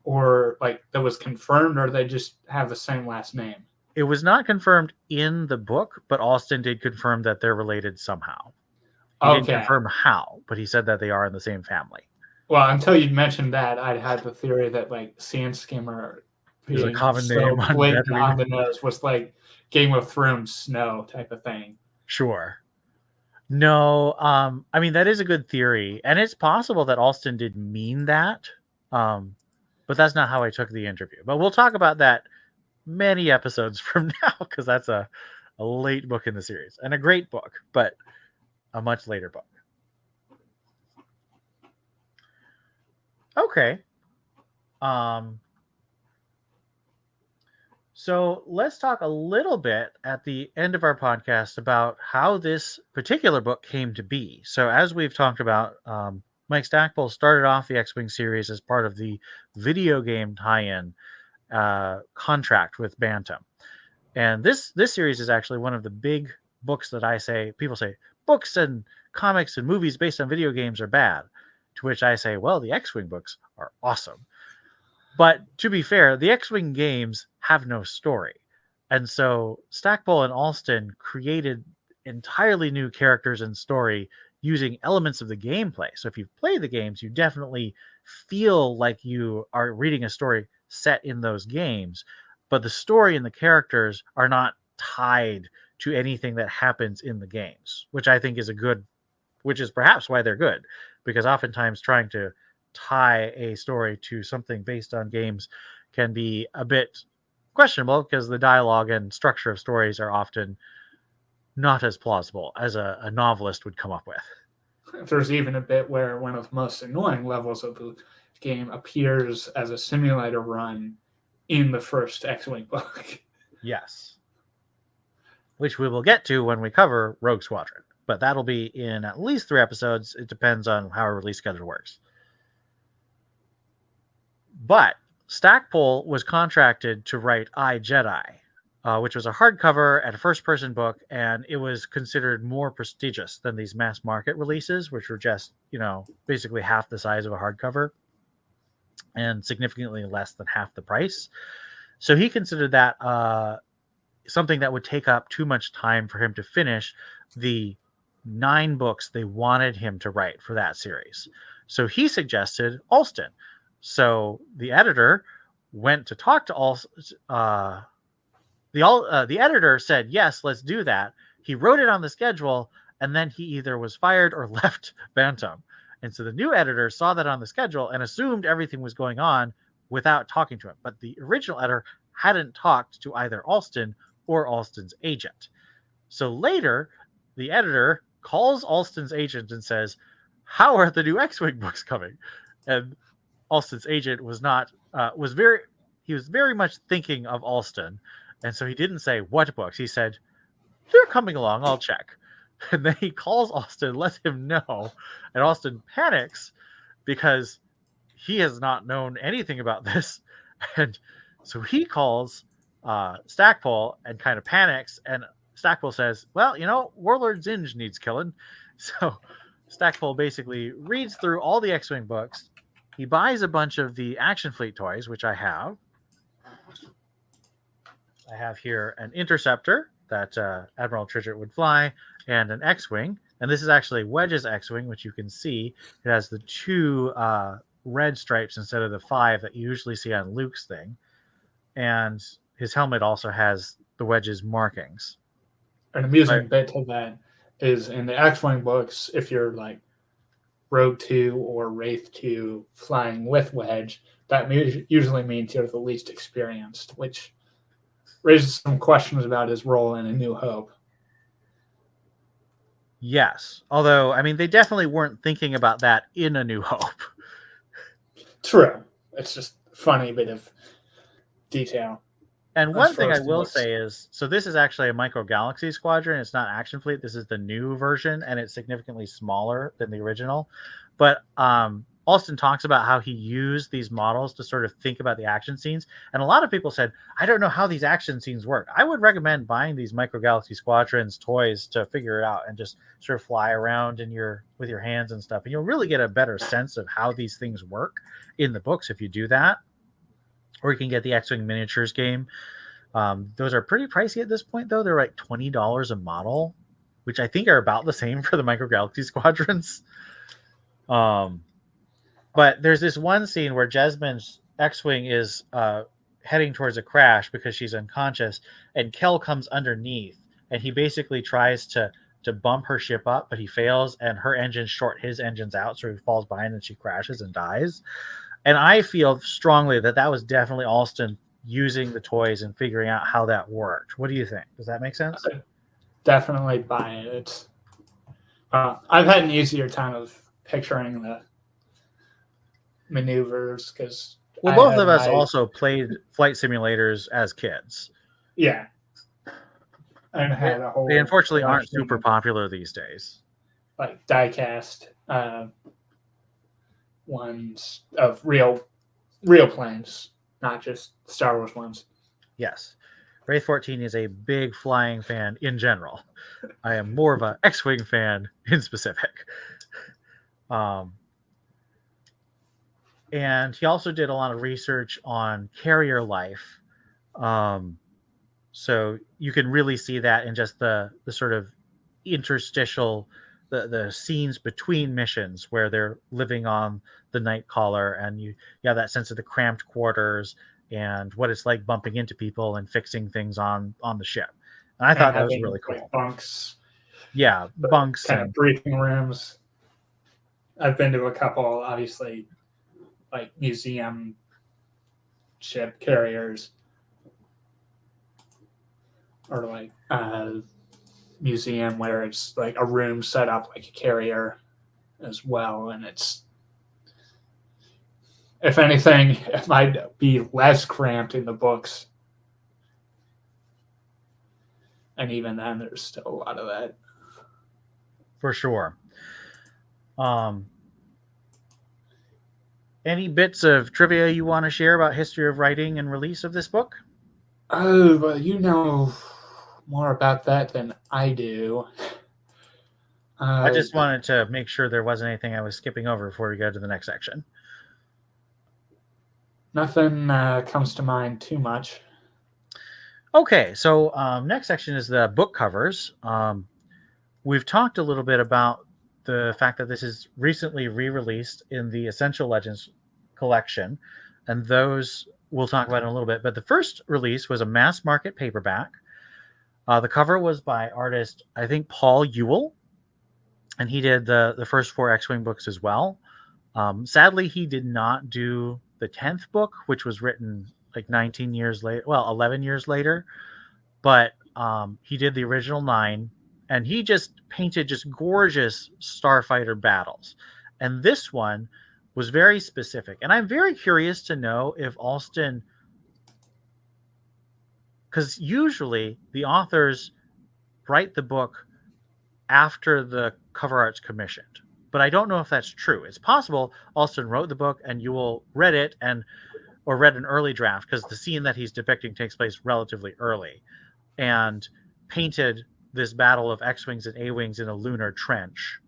or like that was confirmed, or they just have the same last name? It was not confirmed in the book, but Allston did confirm that they're related somehow. He didn't confirm how, but he said that they are in the same family. Well, until you mentioned that, I'd had the theory that like Sand Skimmer is a common name on the nose was like Game of Thrones Snow type of thing. Sure. No, I mean, that is a good theory, and it's possible that Allston did mean that, but that's not how I took the interview. But we'll talk about that many episodes from now, because that's a late book in the series, and a great book, but a much later book. Okay. So let's talk a little bit at the end of our podcast about how this particular book came to be. So as we've talked about, Mike Stackpole started off the X-Wing series as part of the video game tie-in contract with Bantam. And this series is actually one of the big books that people say, books and comics and movies based on video games are bad. To which I say, well, the X-Wing books are awesome. But to be fair, the X-Wing games have no story. And so Stackpole and Allston created entirely new characters and story using elements of the gameplay. So if you've played the games, you definitely feel like you are reading a story set in those games. But the story and the characters are not tied to anything that happens in the games, which I think is which is perhaps why they're good. Because oftentimes trying to tie a story to something based on games can be a bit questionable, because the dialogue and structure of stories are often not as plausible as a novelist would come up with. There's even a bit where one of the most annoying levels of the game appears as a simulator run in the first X-Wing book. Yes. Which we will get to when we cover Rogue Squadron. But that'll be in at least 3 episodes. It depends on how our release schedule works. But Stackpole was contracted to write I, Jedi, which was a hardcover and a first-person book, and it was considered more prestigious than these mass market releases, which were just, basically half the size of a hardcover and significantly less than half the price. So he considered that something that would take up too much time for him to finish the 9 books they wanted him to write for that series. So he suggested Allston. So the editor went to talk to Allston. The editor said, yes, let's do that. He wrote it on the schedule, and then he either was fired or left Bantam. And so the new editor saw that on the schedule and assumed everything was going on without talking to him. But the original editor hadn't talked to either Allston or Allston's agent. So later, the editor calls Allston's agent and says, how are the new X-Wing books coming? And Allston's agent was very much thinking of Allston. And so he didn't say what books. He said, they're coming along, I'll check. And then he calls Allston, lets him know. And Allston panics because he has not known anything about this. And so he calls Stackpole and kind of panics. And Stackpole says, well, Warlord Zinj needs killing. So Stackpole basically reads through all the X-Wing books. He buys a bunch of the Action Fleet toys, which I have. I have here an Interceptor that Admiral Tridget would fly, and an X-Wing. And this is actually Wedge's X-Wing, which you can see. It has the 2 red stripes instead of the 5 that you usually see on Luke's thing. And his helmet also has the Wedge's markings. An amusing bit to that is in the X-Wing books, if you're like Rogue 2 or Wraith 2 flying with Wedge, that usually means you're the least experienced, which raises some questions about his role in A New Hope. Yes. Although, they definitely weren't thinking about that in A New Hope. True. It's just a funny bit of detail. And one thing I will say is, so this is actually a Micro Galaxy Squadron. It's not Action Fleet. This is the new version, and it's significantly smaller than the original. But Allston talks about how he used these models to sort of think about the action scenes. And a lot of people said, I don't know how these action scenes work. I would recommend buying these Micro Galaxy Squadrons toys to figure it out and just sort of fly around with your hands and stuff. And you'll really get a better sense of how these things work in the books if you do that. Or you can get the X-Wing miniatures game. Those are pretty pricey at this point, though. They're like $20 a model, which I think are about the same for the Micro Galaxy Squadrons. But there's this one scene where Jesmond's X-Wing is heading towards a crash because she's unconscious, and Kel comes underneath, and he basically tries to bump her ship up, but he fails, and her engines short his engines out, so he falls behind and she crashes and dies. And I feel strongly that was definitely Allston using the toys and figuring out how that worked. What do you think? Does that make sense? Definitely buy it. I've had an easier time of picturing the maneuvers because both of us also played flight simulators as kids. Yeah. And had a whole they unfortunately aren't super popular these days. Like die-cast ones of real planes, not just Star Wars ones. Yes. Wraith 14 is a big flying fan in general. I am more of an X-Wing fan in specific. And he also did a lot of research on carrier life. So you can really see that in just the sort of interstitial, the scenes between missions where they're living on the Nightcaller, and you have that sense of the cramped quarters and what it's like bumping into people and fixing things on the ship. And I thought that was really cool. Like bunks. Yeah, bunks. Kind of briefing rooms. I've been to a couple, obviously, like museum ship carriers. Or like museum where it's like a room set up like a carrier as well, and it's If anything, it might be less cramped in the books. And even then, there's still a lot of that. For sure. Any bits of trivia you want to share about history of writing and release of this book? Oh, well, you know more about that than I do. I just wanted to make sure there wasn't anything I was skipping over before we go to the next section. Nothing comes to mind too much. Okay, so next section is the book covers. We've talked a little bit about the fact that this is recently re-released in the Essential Legends collection, and those we'll talk about in a little bit. But the first release was a mass market paperback. The cover was by artist, I think, Paul Ewell, and he did the first 4 X-Wing books as well. Sadly, he did not do the 10th book, which was written like 19 years later, well, 11 years later. But he did the original 9, and he just painted just gorgeous starfighter battles. And this one was very specific. And I'm very curious to know if Allston, because usually the authors write the book after the cover art's commissioned. But I don't know if that's true. It's possible Allston wrote the book and Ewell read it or read an early draft, because the scene that he's depicting takes place relatively early, and painted this battle of X-Wings and A-Wings in a lunar trench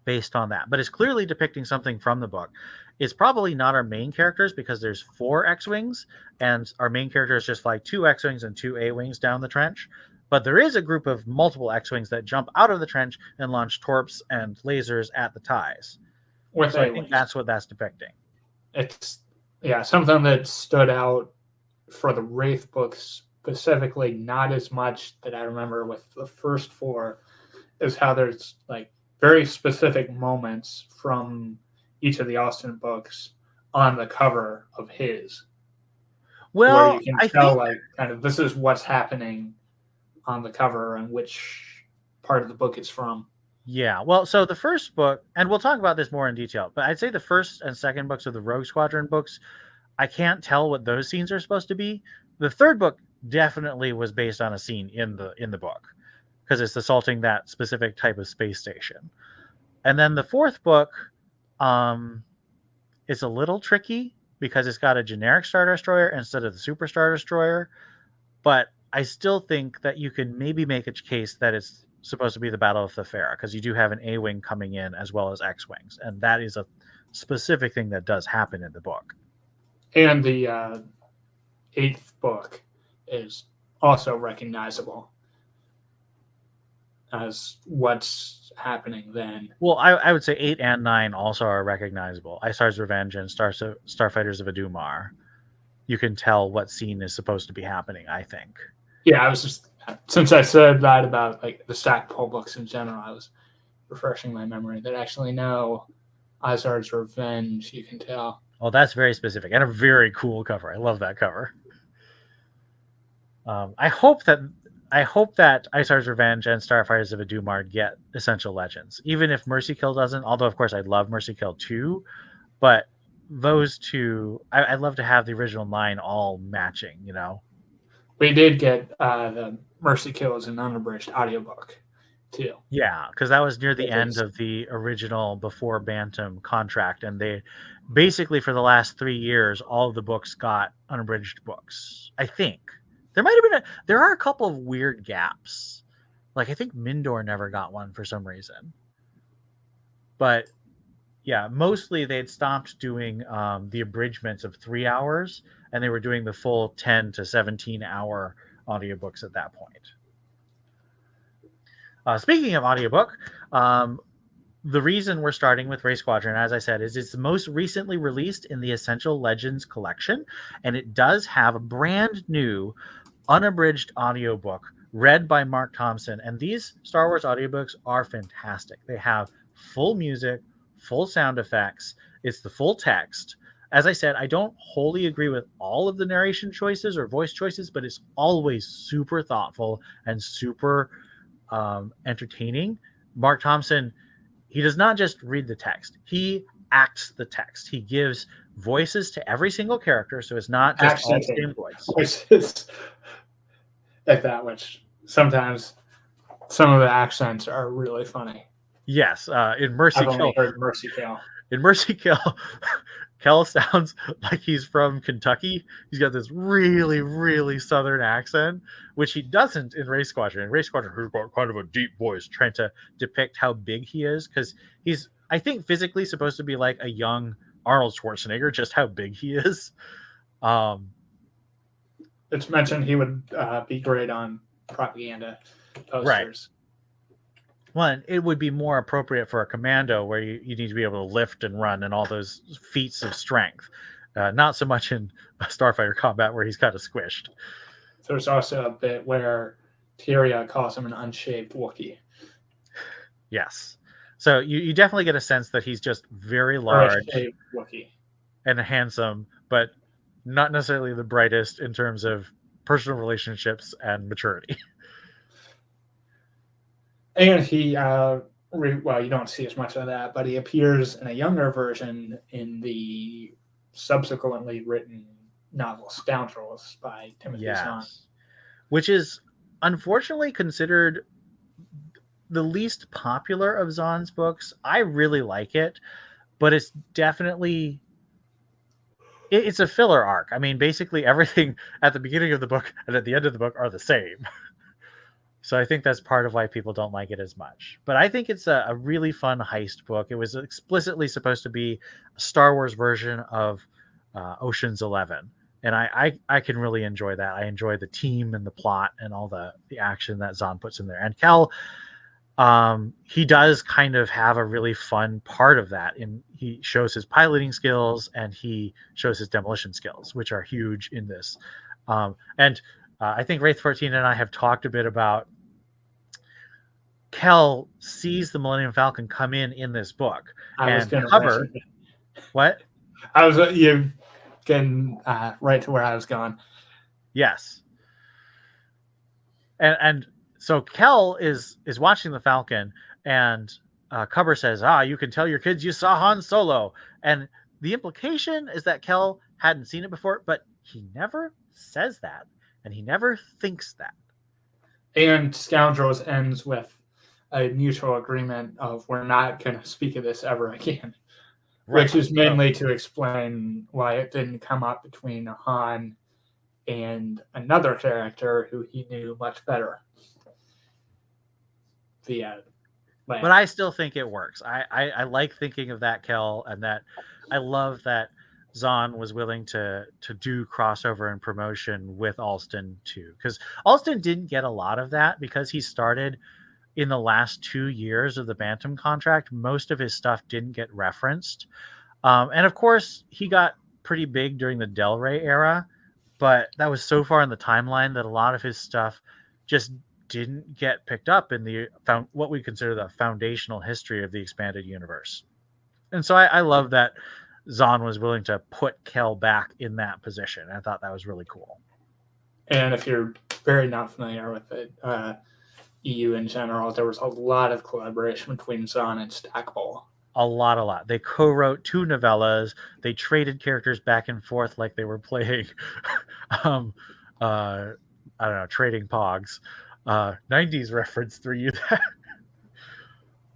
based on that. But it's clearly depicting something from the book. It's probably not our main characters, because there's 4 X-Wings, and our main characters just fly 2 X-Wings and 2 A-Wings down the trench. But there is a group of multiple X-Wings that jump out of the trench and launch torps and lasers at the ties. So I think that's what that's depicting. It's, yeah, something that stood out for the Wraith books specifically, not as much that I remember with the first 4, is how there's like very specific moments from each of the Allston books on the cover of his. Well, where you can tell like kind of this is what's happening on the cover and which part of the book it's from. Yeah, well, so the first book, and we'll talk about this more in detail, but I'd say the first and second books of the Rogue Squadron books, I can't tell what those scenes are supposed to be. The third book definitely was based on a scene in the book, because it's assaulting that specific type of space station. And then the fourth book, it's a little tricky because it's got a generic Star Destroyer instead of the Super Star Destroyer, but I still think that you can maybe make a case that it's supposed to be the Battle of Thefera, because you do have an A-Wing coming in as well as X-Wings, and that is a specific thing that does happen in the book. And the 8th book is also recognizable as what's happening then. Well, I would say 8 and 9 also are recognizable. Isar's Revenge and Starfighters of Adumar. You can tell what scene is supposed to be happening, I think. Yeah, I was just, since I said that about like the Stackpole books in general, I was refreshing my memory that actually no, Isar's Revenge, you can tell. Oh, that's very specific and a very cool cover. I love that cover. I hope that Isar's Revenge and Starfighters of Adumar get Essential Legends, even if Mercy Kill doesn't. Although, of course, I'd love Mercy Kill too, but those two, I'd love to have the original 9 all matching. You know, we did get the Mercy Kill as an unabridged audiobook too. Yeah, because that was near the end of the original before Bantam contract, and they basically for the last 3 years, all of the books got unabridged books. I think there might have been there are a couple of weird gaps, like I think Mindor never got one for some reason, but yeah, mostly they'd stopped doing the abridgments of 3 hours, and they were doing the full 10 to 17 hour audiobooks at that point. Speaking of audiobook, the reason we're starting with Wraith Squadron, as I said, is it's most recently released in the Essential Legends collection, and it does have a brand new unabridged audiobook read by Mark Thompson. And these Star Wars audiobooks are fantastic. They have full music, full sound effects. It's the full text. As I said, I don't wholly agree with all of the narration choices or voice choices, but it's always super thoughtful and super entertaining. Mark Thompson, he does not just read the text. He acts the text. He gives voices to every single character, so it's not just all the same voice. Voices like that, which sometimes some of the accents are really funny. Yes, in Mercy I've only Kill, heard Mercy Kill. in Mercy Kill, Kel sounds like he's from Kentucky. He's got this really, really southern accent, which he doesn't in Wraith Squadron. In Wraith Squadron, he's got kind of a deep voice, trying to depict how big he is, because he's, I think, physically supposed to be like a young Arnold Schwarzenegger, just how big he is. It's mentioned he would be great on propaganda posters. Right. One, it would be more appropriate for a commando where you need to be able to lift and run and all those feats of strength. Not so much in Starfighter combat where he's kind of squished. There's also a bit where Tyria calls him an unshaved Wookiee. Yes. So you definitely get a sense that he's just very large and handsome, but not necessarily the brightest in terms of personal relationships and maturity. And he, well, you don't see as much of that, but he appears in a younger version in the subsequently written novel Scoundrels by Timothy Zahn. Which is unfortunately considered the least popular of Zahn's books. I really like it, but it's definitely... It's a filler arc. I mean, basically everything at the beginning of the book and at the end of the book are the same. So I think that's part of why people don't like it as much. But I think it's a really fun heist book. It was explicitly supposed to be a Star Wars version of Ocean's 11. And I can really enjoy that. I enjoy the team and the plot and all the action that Zahn puts in there. And Kel, he does kind of have a really fun part of that. And he shows his piloting skills and he shows his demolition skills, which are huge in this. I think Wraith 14 and I have talked a bit about Kel sees the Millennium Falcon come in this book. And Cover... What? I was you getting right to where I was going. Yes. And so Kel is watching the Falcon, and Cover says, you can tell your kids you saw Han Solo. And the implication is that Kel hadn't seen it before, but he never says that. And he never thinks that. And Scoundrels ends with a mutual agreement of we're not going to speak of this ever again. Right. Which is mainly to explain why it didn't come up between Han and another character who he knew much better. But I still think it works. I like thinking of that, Kel, and that I love that Zahn was willing to do crossover and promotion with Allston too, because Allston didn't get a lot of that because he started in the last 2 years of the Bantam contract. Most of his stuff didn't get referenced, and of course he got pretty big during the Del Rey era, but that was so far in the timeline that a lot of his stuff just didn't get picked up in the what we consider the foundational history of the expanded universe. And so I love that Zahn was willing to put Kel back in that position. I thought that was really cool. And if you're very not familiar with it, EU in general, there was a lot of collaboration between Zahn and Stackpole. A lot. They co-wrote 2 novellas. They traded characters back and forth like they were playing, I don't know, trading Pogs. 90s reference through you.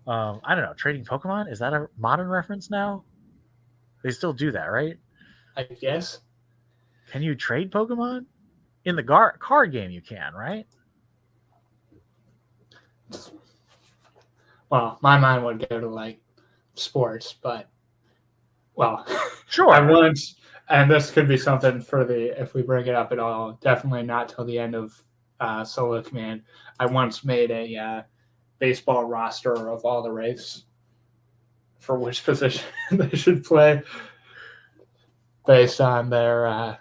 I don't know, trading Pokemon? Is that a modern reference now? They still do that, right? I guess. Can you trade Pokemon? In the card game you can, right? Well, my mind would go to like sports, but well, sure. I once, and this could be something for if we bring it up at all, definitely not till the end of Solo Command. I once made a baseball roster of all the Wraiths for which position they should play based on their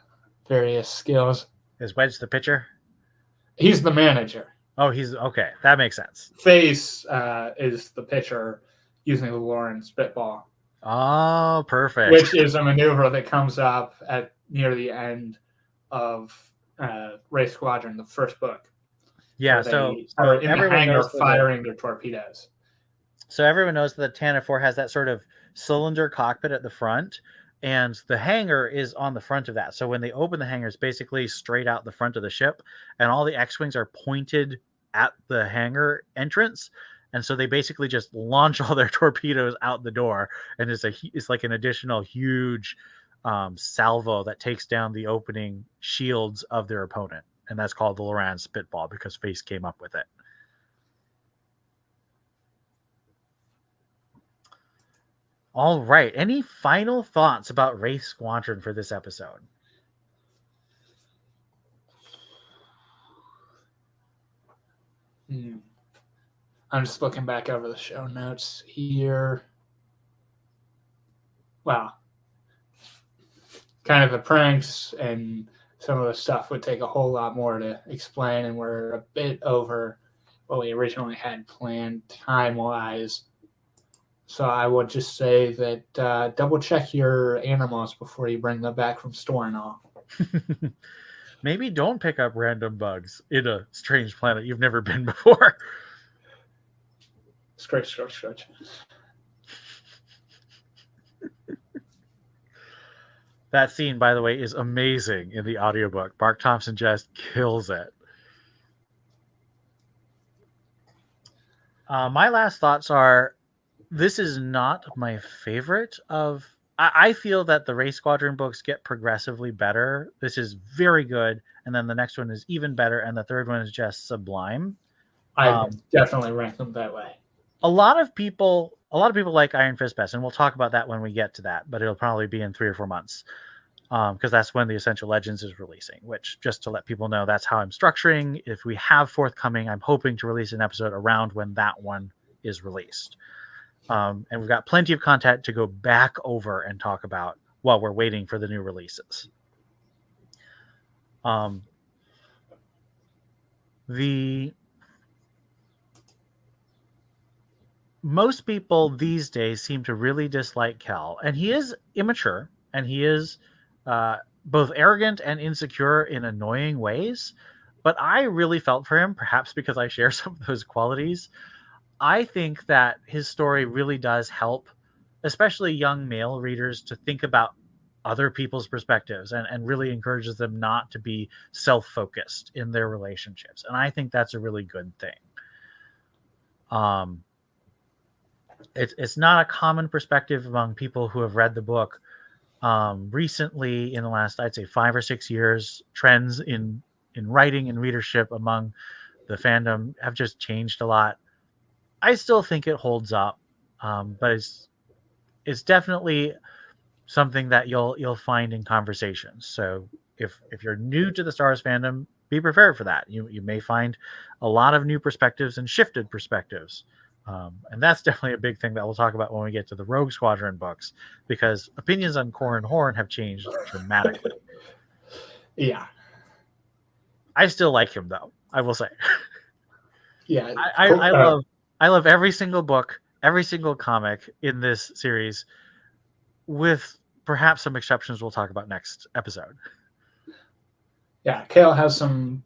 various skills. Is Wedge the pitcher? He's the manager. Oh, he's okay. That makes sense. Face is the pitcher using the Lauren spitball. Oh, perfect. Which is a maneuver that comes up at near the end of Wraith Squadron, the first book. Yeah, so in the hangar firing their torpedoes. So everyone knows that Tantive 4 has that sort of cylinder cockpit at the front, and the hangar is on the front of that. So when they open the hangar, it's basically straight out the front of the ship, and all the X-Wings are pointed at the hangar entrance. And so they basically just launch all their torpedoes out the door, and it's like an additional huge salvo that takes down the opening shields of their opponent, and that's called the Loran Spitball because Face came up with it. All right. Any final thoughts about Wraith Squadron for this episode? I'm just looking back over the show notes here. Wow. Kind of the pranks and some of the stuff would take a whole lot more to explain, and we're a bit over what we originally had planned time-wise. So I would just say that double-check your animals before you bring them back from store and all. Maybe don't pick up random bugs in a strange planet you've never been before. Scratch. That scene, by the way, is amazing in the audiobook. Mark Thompson just kills it. My last thoughts are, this is not my favorite of... I feel that the Wraith Squadron books get progressively better. This is very good, and then the next one is even better, and the third one is just sublime. I definitely rank them that way. A lot of people like Iron Fist best, and we'll talk about that when we get to that, but it'll probably be in 3 or 4 months, because that's when the Essential Legends is releasing, which, just to let people know, that's how I'm structuring. If we have forthcoming, I'm hoping to release an episode around when that one is released. And we've got plenty of content to go back over and talk about while we're waiting for the new releases. Most people these days seem to really dislike Kel, and he is immature, and he is both arrogant and insecure in annoying ways. But I really felt for him, perhaps because I share some of those qualities. I think that his story really does help, especially young male readers, to think about other people's perspectives, and really encourages them not to be self-focused in their relationships. And I think that's a really good thing. It's not a common perspective among people who have read the book. Recently, in the last, I'd say 5 or 6 years, trends in writing and readership among the fandom have just changed a lot. I still think it holds up, but it's definitely something that you'll find in conversations. So if you're new to the Star Wars fandom, be prepared for that. You may find a lot of new perspectives and shifted perspectives. And that's definitely a big thing that we'll talk about when we get to the Rogue Squadron books, because opinions on Corran Horn have changed dramatically. Yeah. I still like him, though, I will say. Yeah. I love every single book, every single comic in this series, with perhaps some exceptions we'll talk about next episode. Yeah, Kale has some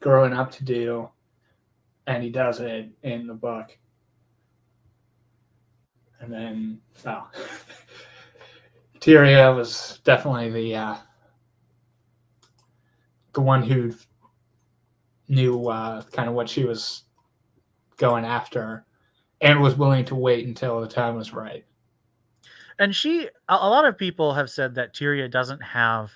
growing up to do, and he does it in the book. And then, Tyria was definitely the one who knew kind of what she was going after, and was willing to wait until the time was right. And a lot of people have said that Tyria doesn't have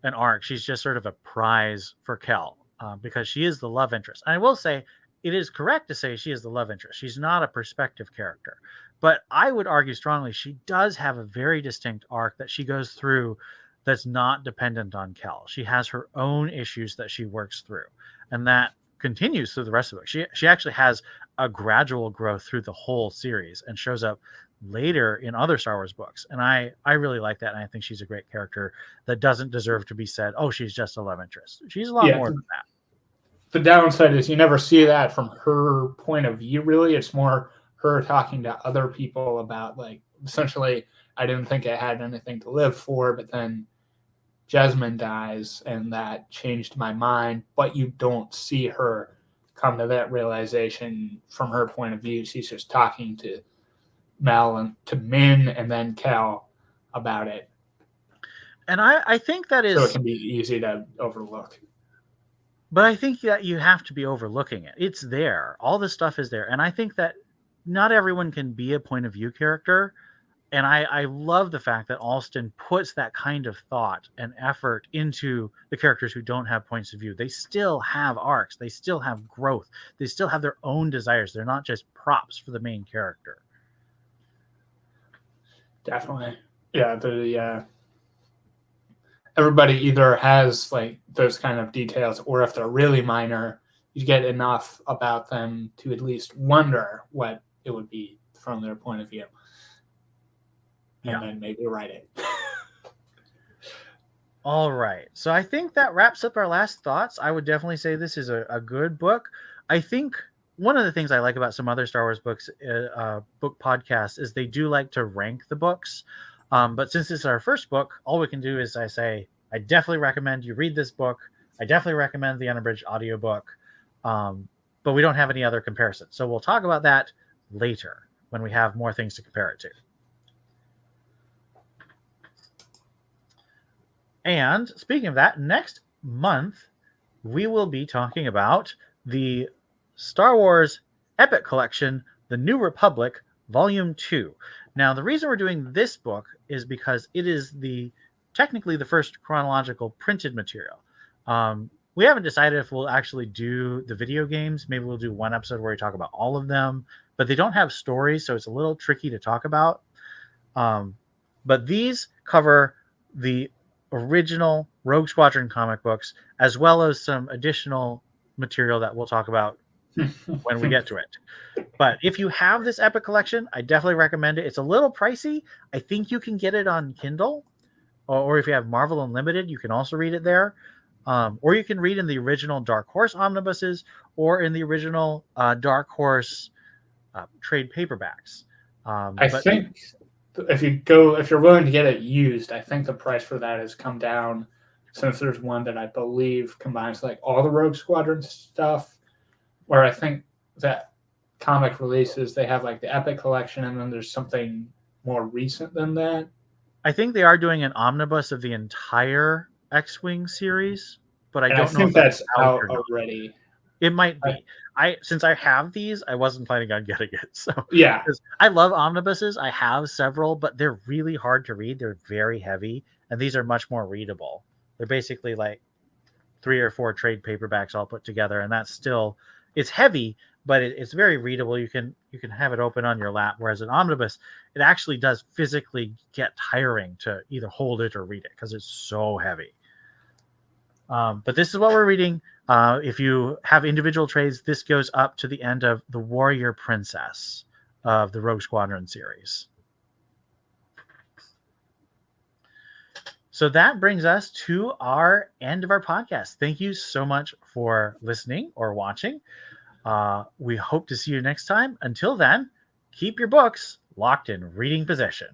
an arc. She's just sort of a prize for Kel, because she is the love interest. And I will say, it is correct to say she is the love interest. She's not a perspective character. But I would argue strongly she does have a very distinct arc that she goes through that's not dependent on Kel. She has her own issues that she works through, and that continues through the rest of it. She actually has a gradual growth through the whole series and shows up later in other Star Wars books. And I really like that, and I think she's a great character that doesn't deserve to be said, oh, she's just a love interest. She's a lot more than that. The downside is you never see that from her point of view, really. It's more her talking to other people about, like, essentially, I didn't think I had anything to live for, but then Jasmine dies, and that changed my mind. But you don't see her come to that realization from her point of view. She's just talking to Mel and to Min and then Cal about it. And I think that is... So it can be easy to overlook. But I think that you have to be overlooking it. It's there. All this stuff is there. And I think that not everyone can be a point of view character. And I love the fact that Allston puts that kind of thought and effort into the characters who don't have points of view. They still have arcs. They still have growth. They still have their own desires. They're not just props for the main character. Definitely. Yeah, everybody either has like those kind of details, or if they're really minor, you get enough about them to at least wonder what it would be from their point of view. And then maybe write it. All right. So I think that wraps up our last thoughts. I would definitely say this is a good book. I think one of the things I like about some other Star Wars books, book podcasts, is they do like to rank the books. But since this is our first book, all we can do is I say, I definitely recommend you read this book. I definitely recommend the unabridged audiobook. But we don't have any other comparisons. So we'll talk about that later when we have more things to compare it to. And speaking of that, next month, we will be talking about the Star Wars Epic Collection, The New Republic, Volume 2. Now, the reason we're doing this book is because it is technically the first chronological printed material. We haven't decided if we'll actually do the video games. Maybe we'll do one episode where we talk about all of them, but they don't have stories, so it's a little tricky to talk about. But these cover the original Rogue Squadron comic books, as well as some additional material that we'll talk about when we get to it. But if you have this Epic Collection, I definitely recommend it. It's a little pricey. I think you can get it on Kindle, or if you have Marvel Unlimited, you can also read it there. Or you can read in the original Dark Horse omnibuses, or in the original Dark Horse trade paperbacks. I think if you're willing to get it used, I think the price for that has come down, since there's one that I believe combines like all the Rogue Squadron stuff, where I think that comic releases, they have like the Epic Collection, and then there's something more recent than that. I think they are doing an omnibus of the entire X-Wing series, but I don't know if that's out already. It might be. Since I have these, I wasn't planning on getting it. So yeah, I love omnibuses. I have several, but they're really hard to read. They're very heavy, and these are much more readable. They're basically like 3 or 4 trade paperbacks all put together, and that's still, it's heavy, but it's very readable. You can have it open on your lap, whereas an omnibus, it actually does physically get tiring to either hold it or read it because it's so heavy. But this is what we're reading. If you have individual trades, this goes up to the end of The Warrior Princess of the Rogue Squadron series. So that brings us to our end of our podcast. Thank you so much for listening or watching. We hope to see you next time. Until then, keep your books locked in reading position.